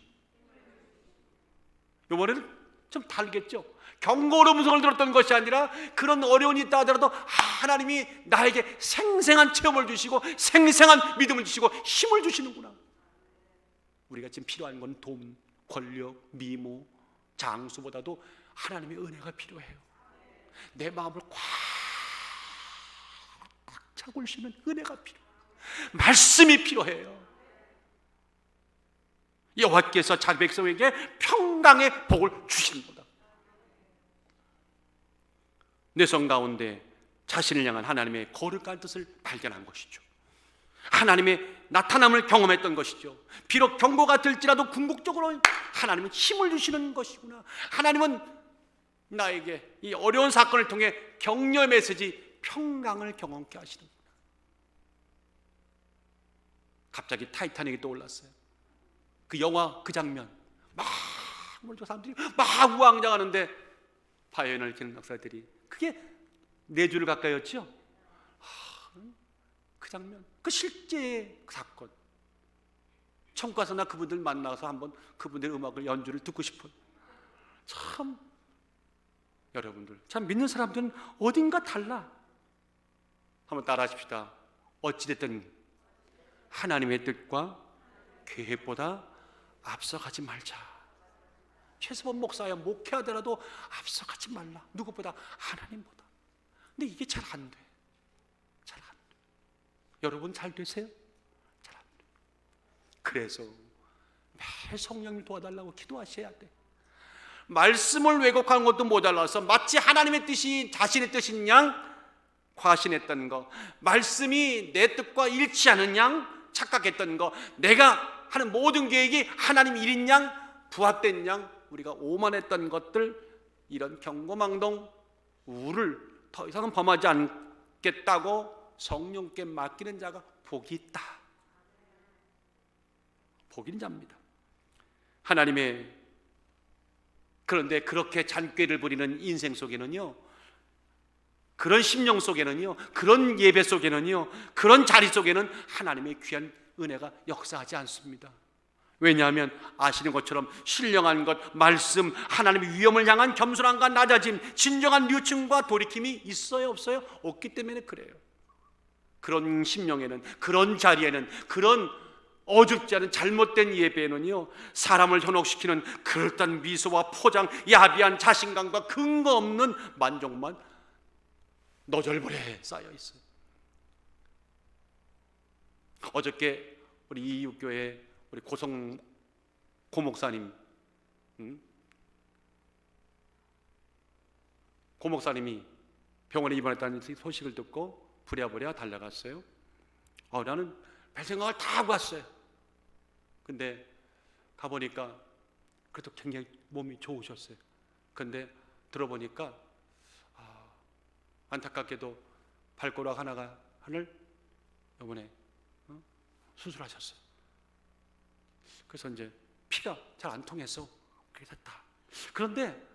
이번에는 좀 다르겠죠. 경고로 음성을 들었던 것이 아니라 그런 어려움이 있다 하더라도 하나님이 나에게 생생한 체험을 주시고 생생한 믿음을 주시고 힘을 주시는구나. 우리가 지금 필요한 건 돈, 권력, 미모, 장수보다도 하나님의 은혜가 필요해요. 내 마음을 꽉 차고 있는 은혜가 필요해요. 말씀이 필요해요. 여호와께서 자기 백성에게 평강의 복을 주시는 거다. 내 성 가운데 자신을 향한 하나님의 거룩한 뜻을 발견한 것이죠. 하나님의 나타남을 경험했던 것이죠. 비록 경고가 들지라도 궁극적으로 하나님은 힘을 주시는 것이구나. 하나님은 나에게 이 어려운 사건을 통해 격려의 메시지, 평강을 경험케 하시는구나. 갑자기 타이타닉이 떠올랐어요. 그 영화 그 장면, 막 사람들이 막 우왕좌왕하는데 파연을 기는 역사들이, 그게 4주를 가까이였죠. 그 장면, 그 실제 사건. 천국 가서 나 그분들 만나서 한번 그분들의 음악을, 연주를 듣고 싶어요. 참, 여러분들 참 믿는 사람들은 어딘가 달라. 한번 따라 하십시다. 어찌됐든 하나님의 뜻과 계획보다 앞서가지 말자. 최수범 목사야 목회하더라도 앞서가지 말라. 누구보다 하나님보다. 근데 이게 잘 안 돼. 잘 안 돼. 여러분 잘 되세요? 잘 안 돼. 그래서 매일 성령님 도와달라고 기도하셔야 돼. 말씀을 왜곡한 것도 모자라서 마치 하나님의 뜻이 자신의 뜻인 양 과신했던 거, 말씀이 내 뜻과 일치하는 양 착각했던 거, 내가 하는 모든 계획이 하나님 일인 양 부합된 양 우리가 오만했던 것들, 이런 경고망동 우를 더 이상은 범하지 않겠다고 성령께 맡기는 자가 복이 있다. 복이 있는 자입니다. 하나님의, 그런데 그렇게 잔꾀를 부리는 인생 속에는요, 그런 심령 속에는요, 그런 예배 속에는요, 그런 자리 속에는 하나님의 귀한 은혜가 역사하지 않습니다. 왜냐하면 아시는 것처럼 신령한 것, 말씀, 하나님의 위엄을 향한 겸손함과 낮아짐, 진정한 뉘우침과 돌이킴이 있어요, 없어요? 없기 때문에 그래요. 그런 심령에는, 그런 자리에는, 그런 어줍지 않은 잘못된 예배에는요, 사람을 현혹시키는 그럴듯한 미소와 포장, 야비한 자신감과 근거 없는 만족만 너절벌에 쌓여 있어요. 어저께 우리 이육교회 우리 고성 고목사님, 고목사님이 병원에 입원했다는 소식을 듣고 부랴부랴 달려갔어요. 나는 별 생각을 다 하고 왔어요. 근데 가보니까 그래도 굉장히 몸이 좋으셨어요. 근데 들어보니까 안타깝게도 발가락 하나를 이번에 수술하셨어요. 그래서 이제 피가 잘 안 통해서 그렇게 됐다. 그런데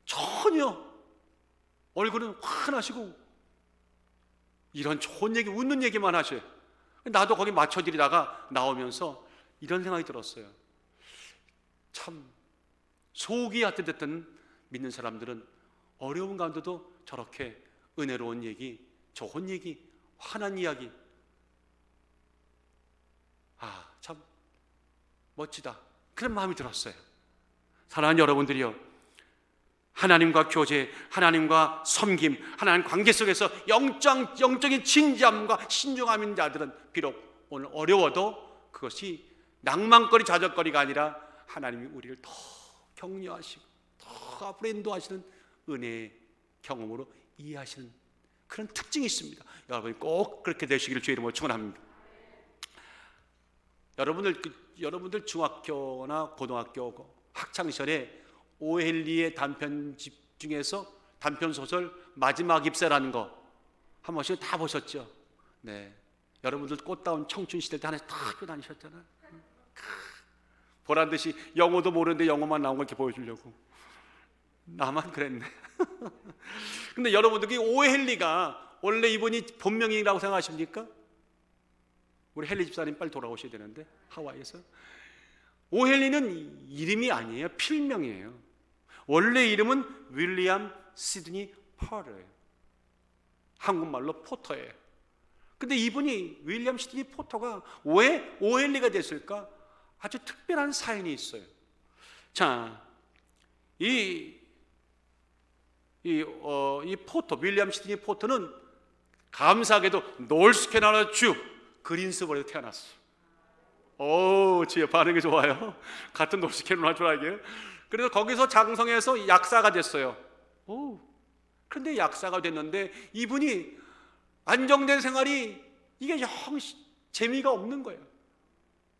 전혀 얼굴은 환하시고 이런 좋은 얘기, 웃는 얘기만 하셔요. 나도 거기 맞춰드리다가 나오면서 이런 생각이 들었어요. 참 속이 앗듯했던 믿는 사람들은 어려운 가운데도 저렇게 은혜로운 얘기, 좋은 얘기, 환한 이야기, 참 멋지다, 그런 마음이 들었어요. 사랑하는 여러분들이요, 하나님과 교제, 하나님과 섬김, 하나님 관계 속에서 영적인 진지함과 신중함인 자들은 비록 오늘 어려워도 그것이 낭만거리, 자적거리가 아니라 하나님이 우리를 더 격려하시고 더 앞으로 인도하시는 은혜의 경험으로 이해하시는 그런 특징이 있습니다. 여러분이 꼭 그렇게 되시기를 주의 이름으로 축원합니다. 여러분들 중학교나 고등학교 학창시절에 오헬리의 단편집 중에서 단편소설 마지막 입새라는 거 한 번씩 다 보셨죠? 네, 여러분들 꽃다운 청춘 시절 때 하나씩 다 학교 다니셨잖아요. 보란듯이 영어도 모르는데 영어만 나온 걸 이렇게 보여주려고. 나만 그랬네. 근데 여러분들, 오헬리가 원래 이분이 본명이라고 생각하십니까? 우리 헨리 집사님 빨리 돌아오셔야 되는데, 하와이에서. 오헬리는 이름이 아니에요. 필명이에요. 원래 이름은 윌리엄 시드니 포터예요. 한국말로 포터예요. 근데 이분이, 윌리엄 시드니 포터가 왜 오헬리가 됐을까? 아주 특별한 사연이 있어요. 자, 이 포터, 윌리엄 시드니 포터는 감사하게도 노스캐롤라이나 그린스버리에서 태어났어. 오, 주의 반응이 좋아요. 같은 노스캐롤라이나 주라기에요. 그래서 거기서 장성해서 약사가 됐어요. 오, 그런데 약사가 됐는데 이분이 안정된 생활이 이게 영 재미가 없는 거예요.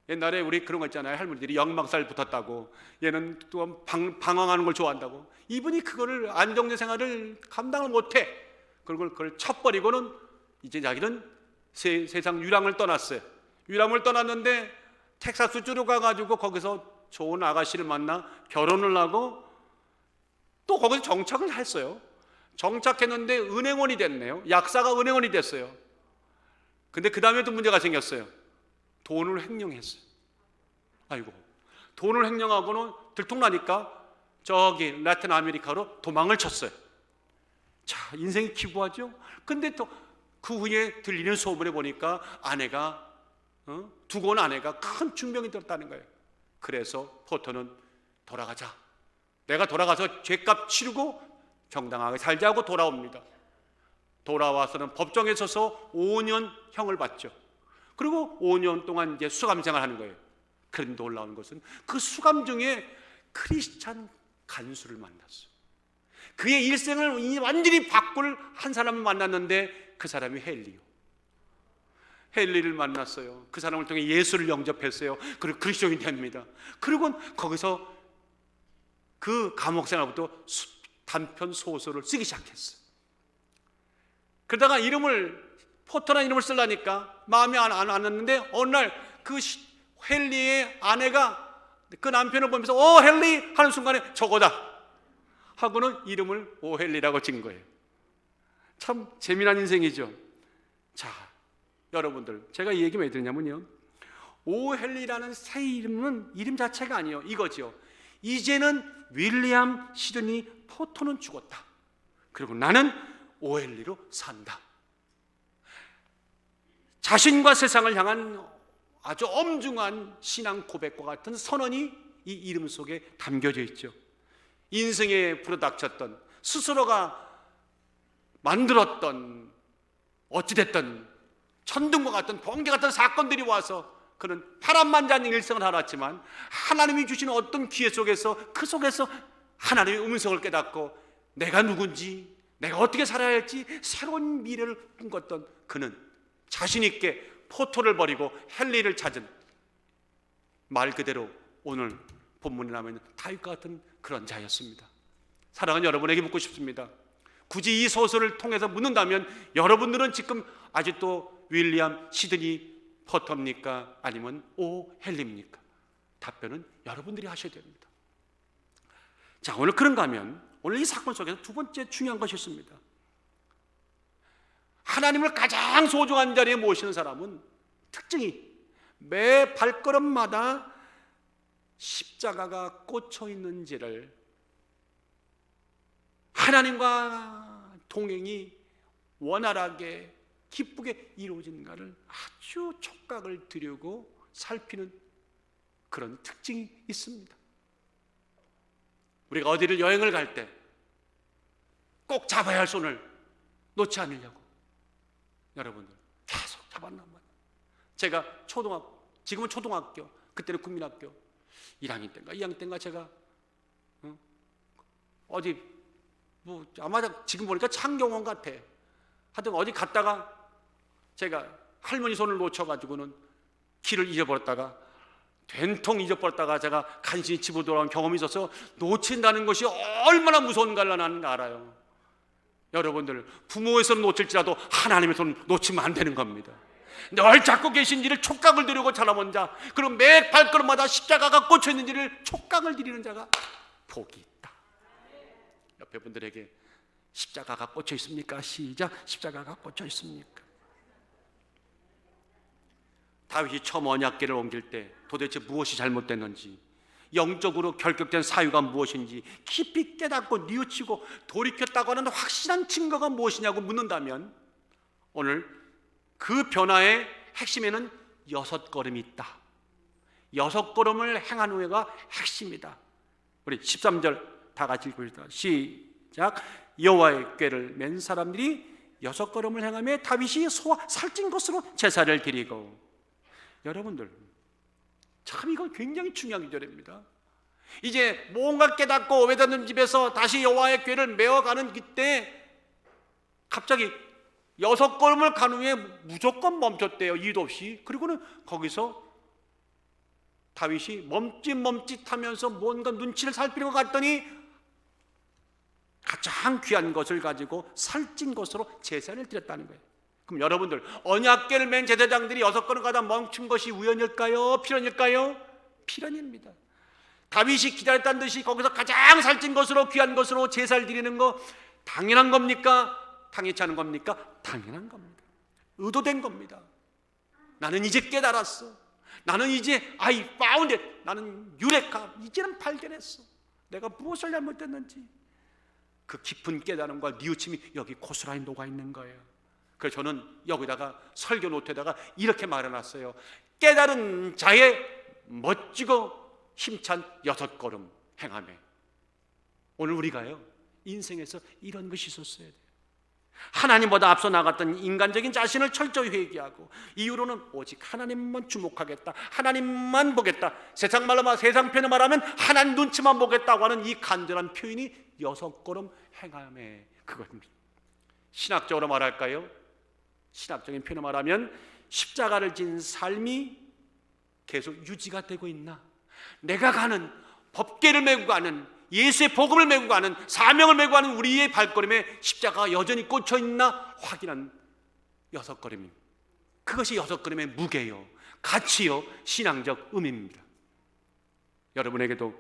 옛날에 우리 그런 거 있잖아요. 할머니들이 역막살 붙었다고, 얘는 또 방황하는 걸 좋아한다고. 이분이 그거를 안정된 생활을 감당을 못해. 그걸 쳐버리고는 이제 자기는 세상 유랑을 떠났어요. 유랑을 떠났는데 텍사스 주로 가가지고 거기서 좋은 아가씨를 만나 결혼을 하고 또 거기서 정착을 했어요. 정착했는데 은행원이 됐네요. 약사가 은행원이 됐어요. 근데 그 다음에 또 문제가 생겼어요. 돈을 횡령했어요. 아이고, 돈을 횡령하고는 들통나니까 저기 라틴 아메리카로 도망을 쳤어요. 자, 인생이 기구하죠. 근데 또 그 후에 들리는 소문에 보니까 아내가 두고 온 아내가 큰 중병이 들었다는 거예요. 그래서 포터는 돌아가자, 내가 돌아가서 죄값 치르고 정당하게 살자고 돌아옵니다. 돌아와서는 법정에 서서 5년 형을 받죠. 그리고 5년 동안 이제 수감 생활하는 거예요. 그런데 놀라운 것은 그 수감 중에 크리스찬 간수를 만났어요. 그의 일생을 완전히 바꿀 한 사람을 만났는데 그 사람이 헨리를 만났어요. 그 사람을 통해 예수를 영접했어요. 그리고 그리스도인이 됩니다. 그리고 거기서 그 감옥 생활부터 단편 소설을 쓰기 시작했어요. 그러다가 포터라는 이름을 쓰려니까 마음에 안 왔는데 어느 날 그 헨리의 아내가 그 남편을 보면서 헨리 하는 순간에 저거다 하고는 이름을 오헨리라고 지은 거예요. 참 재미난 인생이죠. 자, 여러분들, 제가 이 얘기 왜 드리냐면요, 오헨리라는 새 이름은 이름 자체가 아니에요. 이거죠. 이제는 윌리엄 시드니 포터는 죽었다. 그리고 나는 오헨리로 산다. 자신과 세상을 향한 아주 엄중한 신앙 고백과 같은 선언이 이 이름 속에 담겨져 있죠. 인생에 불어닥쳤던, 스스로가 만들었던, 어찌됐든 천둥과 같은 번개 같은 사건들이 와서 그는 파란만장한 일생을 살았지만 하나님이 주신 어떤 기회 속에서, 그 속에서 하나님의 음성을 깨닫고 내가 누군지, 내가 어떻게 살아야 할지 새로운 미래를 꿈꿨던 그는 자신 있게 포토를 버리고 헨리를 찾은, 말 그대로 오늘 본문에 나오는 다윗과 같은 그런 자였습니다. 사랑하는 여러분에게 묻고 싶습니다. 굳이 이 소설을 통해서 묻는다면 여러분들은 지금 아직도 윌리엄 시드니 포터입니까? 아니면 오헨리입니까? 답변은 여러분들이 하셔야 됩니다. 자, 오늘 그런가 하면 오늘 이 사건 속에서 두 번째 중요한 것이 있습니다. 하나님을 가장 소중한 자리에 모시는 사람은 특징이 매 발걸음마다 십자가가 꽂혀 있는지를, 하나님과 동행이 원활하게 기쁘게 이루어진가를 아주 촉각을 들이고 살피는 그런 특징이 있습니다. 우리가 어디를 여행을 갈 때 꼭 잡아야 할 손을 놓지 않으려고 여러분들 계속 잡았단 말이에요. 제가 지금은 초등학교, 그때는 국민학교 1학년 때인가 2학년 때인가 제가 어디 아마 지금 보니까 창경원 같아. 하여튼 어디 갔다가 제가 할머니 손을 놓쳐가지고는 길을 잊어버렸다가 된통 잊어버렸다가 제가 간신히 집으로 돌아온 경험이 있어서 놓친다는 것이 얼마나 무서운가를 나는 알아요. 여러분들, 부모의 손을 놓칠지라도 하나님의 손을 놓치면 안 되는 겁니다. 늘 잡고 계신지를 촉각을 들이고 자라본 자, 그리고 매 발걸음마다 십자가가 꽂혀 있는지를 촉각을 들이는 자가 복이 있다. 옆에 분들에게 십자가가 꽂혀 있습니까? 시작. 십자가가 꽂혀 있습니까? 다윗이 처음 언약궤를 옮길 때 도대체 무엇이 잘못됐는지, 영적으로 결격된 사유가 무엇인지 깊이 깨닫고 뉘우치고 돌이켰다고 하는 확실한 증거가 무엇이냐고 묻는다면 오늘 그 변화의 핵심에는 6걸음이 있다. 6걸음을 행한 후에가 핵심이다. 우리 13절 다 같이 읽읍시다. 시작. 여호와의 궤를 맨 사람들이 6걸음을 행하며 다윗이 소와 살찐 것으로 제사를 드리고. 여러분들, 참 이건 굉장히 중요한 기절입니다. 이제 뭔가 깨닫고 오베데돔 집에서 다시 여호와의 궤를 메어가는 그때 갑자기 6걸음을 간 후에 무조건 멈췄대요. 이유도 없이. 그리고는 거기서 다윗이 멈칫멈칫하면서 뭔가 눈치를 살피려고 갔더니 가장 귀한 것을 가지고 살찐 것으로 제사를 드렸다는 거예요. 그럼 여러분들, 언약궤를 맨 제사장들이 6걸음 가다 멈춘 것이 우연일까요? 필연일까요? 필연입니다. 다윗이 기다렸다는 듯이 거기서 가장 살찐 것으로, 귀한 것으로 제사를 드리는 거 당연한 겁니까? 당연치 않은 겁니까? 당연한 겁니다. 의도된 겁니다. 나는 이제 깨달았어. 나는 이제 I found it. 나는 유레카. 이제는 발견했어. 내가 무엇을 잘못했는지. 그 깊은 깨달음과 뉘우침이 여기 고스란히 녹아 있는 거예요. 그래서 저는 여기다가 설교 노트에다가 이렇게 말해놨어요. 깨달은 자의 멋지고 힘찬 6걸음 행하며. 오늘 우리가요, 인생에서 이런 것이 있었어야 돼요. 하나님보다 앞서 나갔던 인간적인 자신을 철저히 회개하고, 이후로는 오직 하나님만 주목하겠다, 하나님만 보겠다, 세상 말로 세상 표현을 말하면 하나님 눈치만 보겠다고 하는 이 간절한 표현이 6걸음 행하며, 그겁니다. 신학적으로 말할까요? 신학적인 표현을 말하면 십자가를 진 삶이 계속 유지가 되고 있나, 내가 가는 법궤를 메고 가는, 예수의 복음을 메고 가는, 사명을 메고 가는 우리의 발걸음에 십자가가 여전히 꽂혀 있나 확인한 6걸음입니다. 그것이 6걸음의 무게요, 가치요, 신앙적 의미입니다. 여러분에게도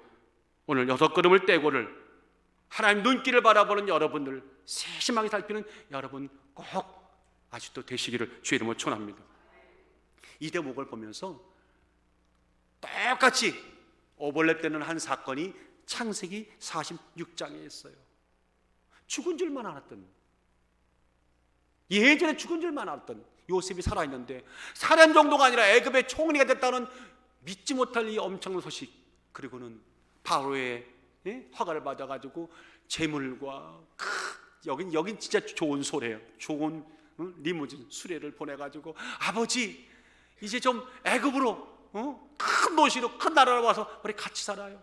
오늘 6걸음을 떼고를 하나님 눈길을 바라보는 여러분들, 세심하게 살피는 여러분 꼭 아직도 되시기를 주의 이름으로 축원합니다. 이 대목을 보면서 똑같이 오버랩되는 한 사건이 창세기 46장에 있어요. 죽은 줄만 알았던, 예전에 죽은 줄만 알았던 요셉이 살아있는데 살인 정도가 아니라 애굽의 총리가 됐다는 믿지 못할 이 엄청난 소식, 그리고는 바로의 허가를 받아가지고 재물과 여긴 진짜 좋은 소래요. 좋은 리무진 수레를 보내가지고, 아버지 이제 좀 애굽으로 큰 도시로, 큰 나라로 와서 우리 같이 살아요.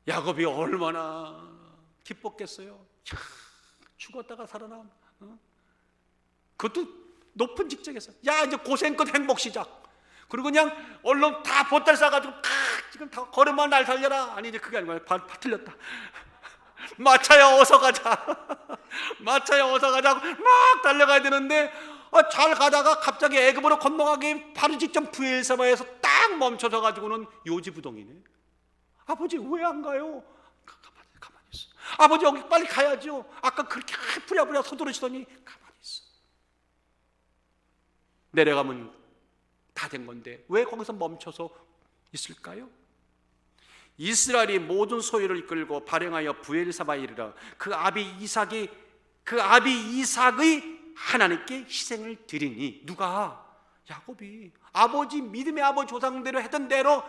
야곱이 얼마나 기뻤겠어요. 죽었다가 살아남. 그것도 높은 직책에서, 야 이제 고생끝 행복 시작. 그리고 그냥 얼른 다 보따리 싸가지고 지금 다 걸음만 날 살려라. 아니 이제 그게 아니고 다 틀렸다. 마차야 어서 가자. 마차야 어서 가자고 막 달려가야 되는데, 잘 가다가 갑자기 애굽으로 건너가기 바로 직전 부엘사바에서 딱 멈춰서 가지고는 요지부동이네. 아버지 왜 안 가요? 가만히 있어. 아버지 여기 빨리 가야죠. 아까 그렇게 부랴부랴 서두르시더니 가만히 있어. 내려가면 다 된 건데 왜 거기서 멈춰서 있을까요? 이스라엘이 모든 소유를 이끌고 발행하여 부엘사바에 이르러 그 아비 이삭의 하나님께 희생을 드리니, 누가? 야곱이. 아버지, 믿음의 아버지 조상대로 했던 대로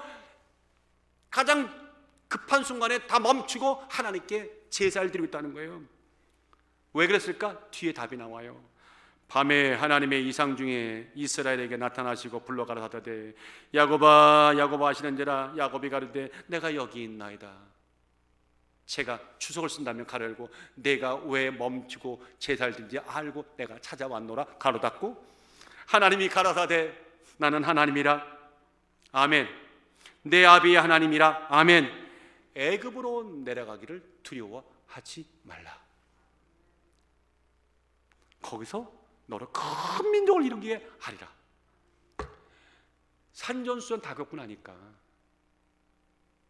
가장 급한 순간에 다 멈추고 하나님께 제사를 드리고 있다는 거예요. 왜 그랬을까? 뒤에 답이 나와요. 밤에 하나님의 이상 중에 이스라엘에게 나타나시고 불러 가라사대, 야곱아 야곱아 하시는지라. 야곱이 가르되 내가 여기 있나이다. 제가 추석을 쓴다면 가로 열고, 내가 왜 멈추고 제사를 드린지 알고 내가 찾아왔노라 가로 닫고. 하나님이 가라사대 나는 하나님이라. 아멘. 내 아비의 하나님이라. 아멘. 애굽으로 내려가기를 두려워하지 말라. 거기서 너를 큰 민족을 이루게 하리라. 산전수전 다 겪고 나니까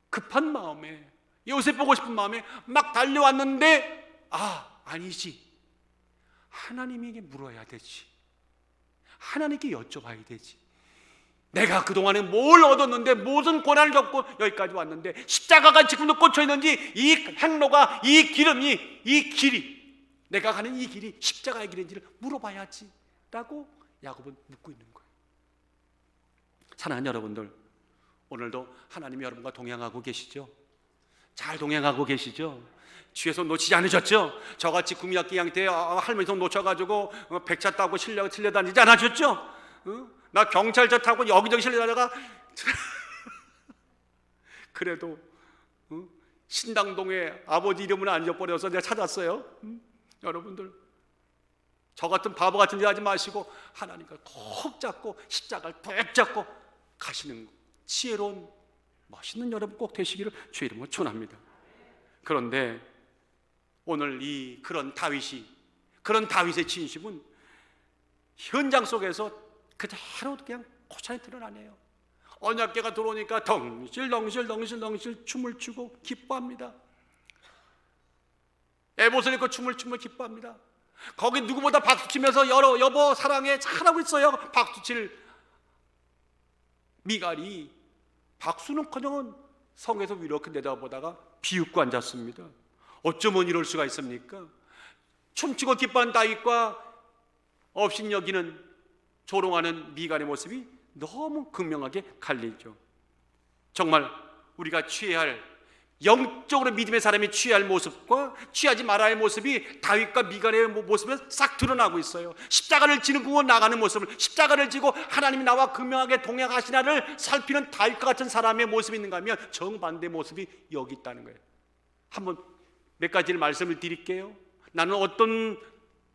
급한 마음에, 요셉 보고 싶은 마음에 막 달려왔는데, 아니지. 하나님에게 물어야 되지. 하나님께 여쭤봐야 되지. 내가 그동안에 뭘 얻었는데, 무슨 고난을 겪고 여기까지 왔는데, 십자가가 지금도 꽂혀 있는지, 이 행로가, 이 기름이, 이 길이, 내가 가는 이 길이 십자가의 길인지를 물어봐야지 라고 야곱은 묻고 있는 거예요. 사랑하는 여러분들, 오늘도 하나님이 여러분과 동행하고 계시죠? 잘 동행하고 계시죠? 주에서 놓치지 않으셨죠? 저같이 구미학기 양태 할머니 손 놓쳐가지고 백차 따고 실려다니지 않으셨죠? 나 경찰차 타고 여기저기 실려다니다가 그래도 신당동에 아버지 이름을 안 잊어버려서 내가 찾았어요. 여러분들 저 같은 바보 같은 일 하지 마시고 하나님과 콕 잡고 십자가를 푹 잡고 가시는 지혜로운 멋있는 여러분 꼭 되시기를 주의 이름으로 축원합니다. 그런데 오늘 그런 다윗의 진심은 현장 속에서 그대로 그냥 고스란히 드러나네요. 언약궤가 들어오니까 덩실덩실 춤을 추고 기뻐합니다. 에봇을 입고 춤을 기뻐합니다. 거기 누구보다 박수치면서 여보 사랑해 잘하고 있어요. 박수칠 미갈이 박수는커녕 성에서 이렇게 내다보다가 비웃고 앉았습니다. 어쩌면 이럴 수가 있습니까? 춤추고 기뻐하는 다윗과 업신여기는 조롱하는 미갈의 모습이 너무 극명하게 갈리죠. 정말 우리가 취해야 할, 영적으로 믿음의 사람이 취해야 할 모습과 취하지 말아야 할 모습이 다윗과 미갈의 모습에 싹 드러나고 있어요. 십자가를 지고 나가는 모습을, 십자가를 지고 하나님이 나와 극명하게 동행하시나를 살피는 다윗과 같은 사람의 모습이 있는가 하면 정반대 모습이 여기 있다는 거예요. 한번 몇 가지를 말씀을 드릴게요. 나는 어떤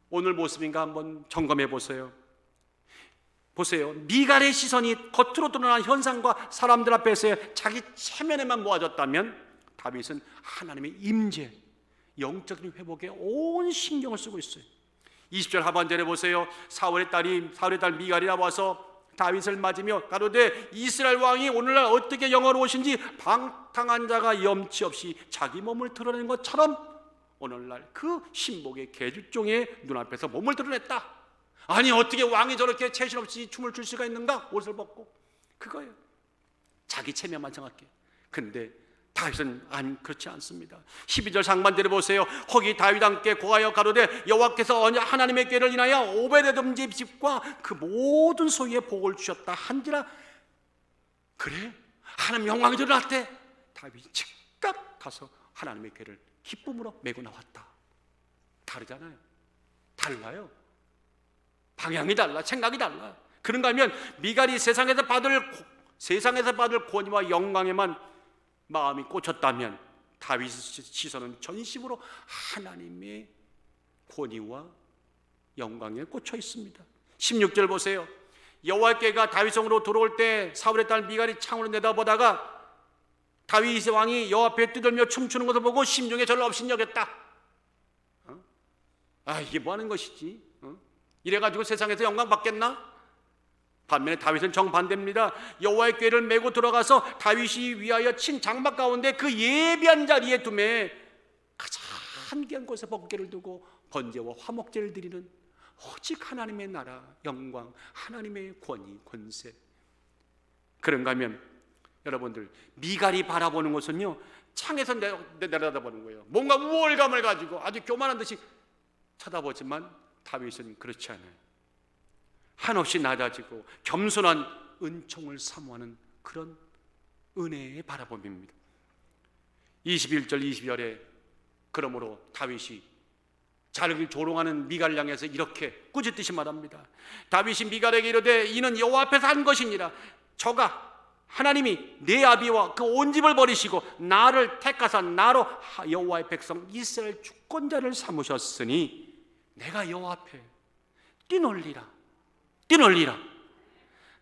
오늘 모습인가 한번 점검해 보세요. 미갈의 시선이 겉으로 드러난 현상과 사람들 앞에서의 자기 체면에만 모아졌다면 다윗은 하나님의 임재, 영적인 회복에 온 신경을 쓰고 있어요. 20절 하반절에 보세요. 사울의 딸 미갈이 나와서 다윗을 맞으며 가로되 이스라엘 왕이 오늘날 어떻게 영화로우신지 방탕한 자가 염치 없이 자기 몸을 드러내는 것처럼 오늘날 그 신복의 계집종의 눈앞에서 몸을 드러냈다. 아니 어떻게 왕이 저렇게 채신 없이 춤을 출 수가 있는가? 옷을 벗고. 그거예요. 자기 체면만 생각해. 근데 다윗은 그렇지 않습니다. 12절 상반절에 보세요. 거기 다윗 함께 고하여 가로되 여호와께서 하나님의 궤를 인하여 오베데돔 집과 그 모든 소유에 복을 주셨다 한지라. 그래? 하나님 영광이 드러났대. 다윗이 즉각 가서 하나님의 궤를 기쁨으로 메고 나왔다. 다르잖아요. 달라요. 방향이 달라, 생각이 달라. 그런가 하면 미갈이 세상에서 받을 권위와 영광에만 마음이 꽂혔다면 다윗의 시선은 전심으로 하나님의 권위와 영광에 꽂혀 있습니다. 16절 보세요. 여호와의 궤가 다윗성으로 들어올 때 사울의 딸 미갈이 창으로 내다보다가 다윗 왕이 여호와 앞에 뛰들며 춤추는 것을 보고 심중에 저를 업신여겼다. 이게 뭐 하는 것이지? 이래가지고 세상에서 영광 받겠나? 반면에 다윗은 정반대입니다. 여호와의 궤를 메고 들어가서 다윗이 위하여 친 장막 가운데 그 예비한 자리에 두매 가장 귀한 곳에 번제를 두고 번제와 화목제를 드리는 오직 하나님의 나라 영광, 하나님의 권위, 권세. 그런가 하면 여러분들 미갈이 바라보는 것은요 창에서 내려다보는 거예요. 뭔가 우월감을 가지고 아주 교만한 듯이 쳐다보지만 다윗은 그렇지 않아요. 한없이 낮아지고 겸손한 은총을 사모하는 그런 은혜의 바라봄입니다. 21절 22절에 그러므로 다윗이 자기를 조롱하는 미갈을 향해서 이렇게 꾸짖듯이 말합니다. 다윗이 미갈에게 이르되 이는 여호와 앞에서 한 것이니라. 저가 하나님이 내 아비와 그 온 집을 버리시고 나를 택하사 나로 여호와의 백성 이스라엘 주권자를 삼으셨으니 내가 여호와 앞에 뛰놀리라.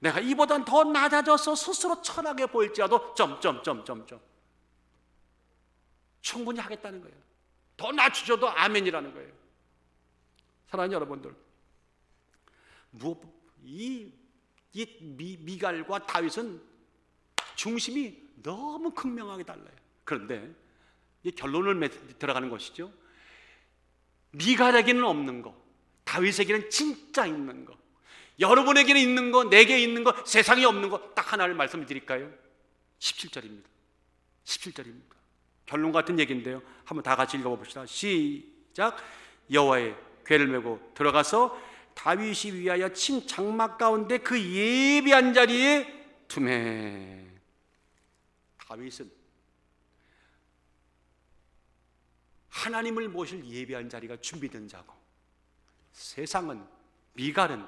내가 이보단 더 낮아져서 스스로 천하게 보일지라도 충분히 하겠다는 거예요. 더 낮추셔도 아멘이라는 거예요. 사랑하는 여러분들, 이 미갈과 다윗은 중심이 너무 극명하게 달라요. 그런데 이 결론을 들어가는 것이죠. 미갈에게는 없는 거, 다윗에게는 진짜 있는 거, 여러분에게는 있는 거, 내게 있는 거, 세상에 없는 거 딱 하나를 말씀드릴까요? 17절입니다. 결론 같은 얘기인데요. 한번 다 같이 읽어봅시다. 시작. 여호와의 궤를 메고 들어가서 다윗이 위하여 친 장막 가운데 그 예비한 자리에 두매. 다윗은 하나님을 모실 예배한 자리가 준비된 자고, 세상은, 미갈은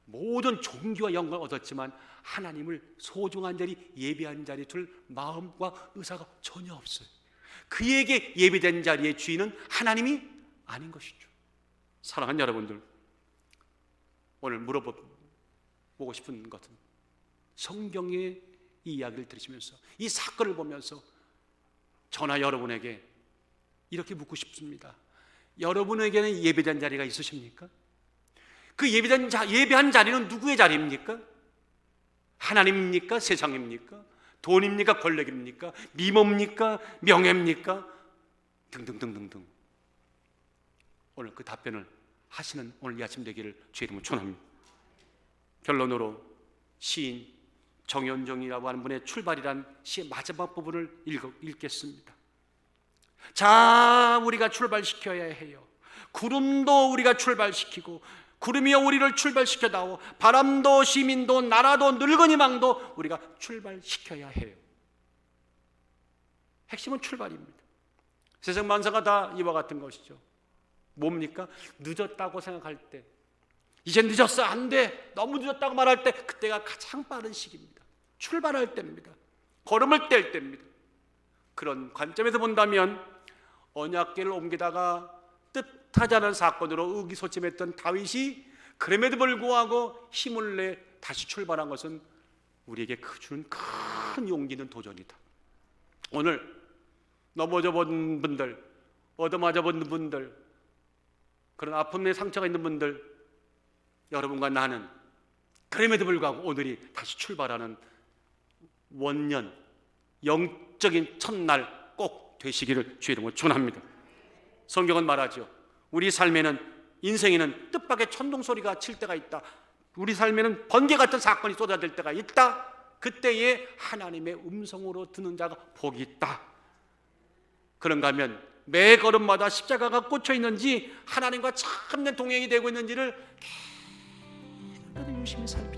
모든 종교와 영광을 얻었지만 하나님을 소중한 자리, 예배한 자리 둘 마음과 의사가 전혀 없어요. 그에게 예배된 자리의 주인은 하나님이 아닌 것이죠. 사랑하는 여러분들, 오늘 물어보고 싶은 것은 성경의 이 이야기를 들으시면서, 이 사건을 보면서 저나 여러분에게 이렇게 묻고 싶습니다. 여러분에게는 예배된 자리가 있으십니까? 그 예배한 자리는 누구의 자리입니까? 하나님입니까? 세상입니까? 돈입니까? 권력입니까? 미모입니까? 명예입니까? 등등등등등. 오늘 그 답변을 하시는 오늘 이 아침 되기를 주의 이름으로 축원합니다. 결론으로 시인 정현정이라고 하는 분의 출발이란 시의 마지막 부분을 읽겠습니다. 자, 우리가 출발시켜야 해요. 구름도 우리가 출발시키고, 구름이여 우리를 출발시켜다오. 바람도 시민도 나라도 늙은이망도 우리가 출발시켜야 해요. 핵심은 출발입니다. 세상 만사가 다 이와 같은 것이죠. 뭡니까? 늦었다고 생각할 때, 이제 늦었어, 안 돼, 너무 늦었다고 말할 때, 그때가 가장 빠른 시기입니다. 출발할 때입니다. 걸음을 뗄 때입니다. 그런 관점에서 본다면 언약궤를 옮기다가 뜻하지 않은 사건으로 의기소침했던 다윗이 그럼에도 불구하고 힘을 내 다시 출발한 것은 우리에게 주는 큰 용기 있는 도전이다. 오늘 넘어져 본 분들, 얻어맞아 본 분들, 그런 아픔에 상처가 있는 분들, 여러분과 나는 그럼에도 불구하고 오늘이 다시 출발하는 원년, 영적인 첫날 꼭 되시기를 주의 이름으로 축원합니다. 성경은 말하죠. 우리 삶에는, 인생에는 뜻밖의 천둥소리가 칠 때가 있다. 우리 삶에는 번개 같은 사건이 쏟아질 때가 있다. 그때에 하나님의 음성으로 듣는 자가 복이 있다. 그런가 하면 매 걸음마다 십자가가 꽂혀 있는지, 하나님과 참된 동행이 되고 있는지를 깨끗이 유심히 살펴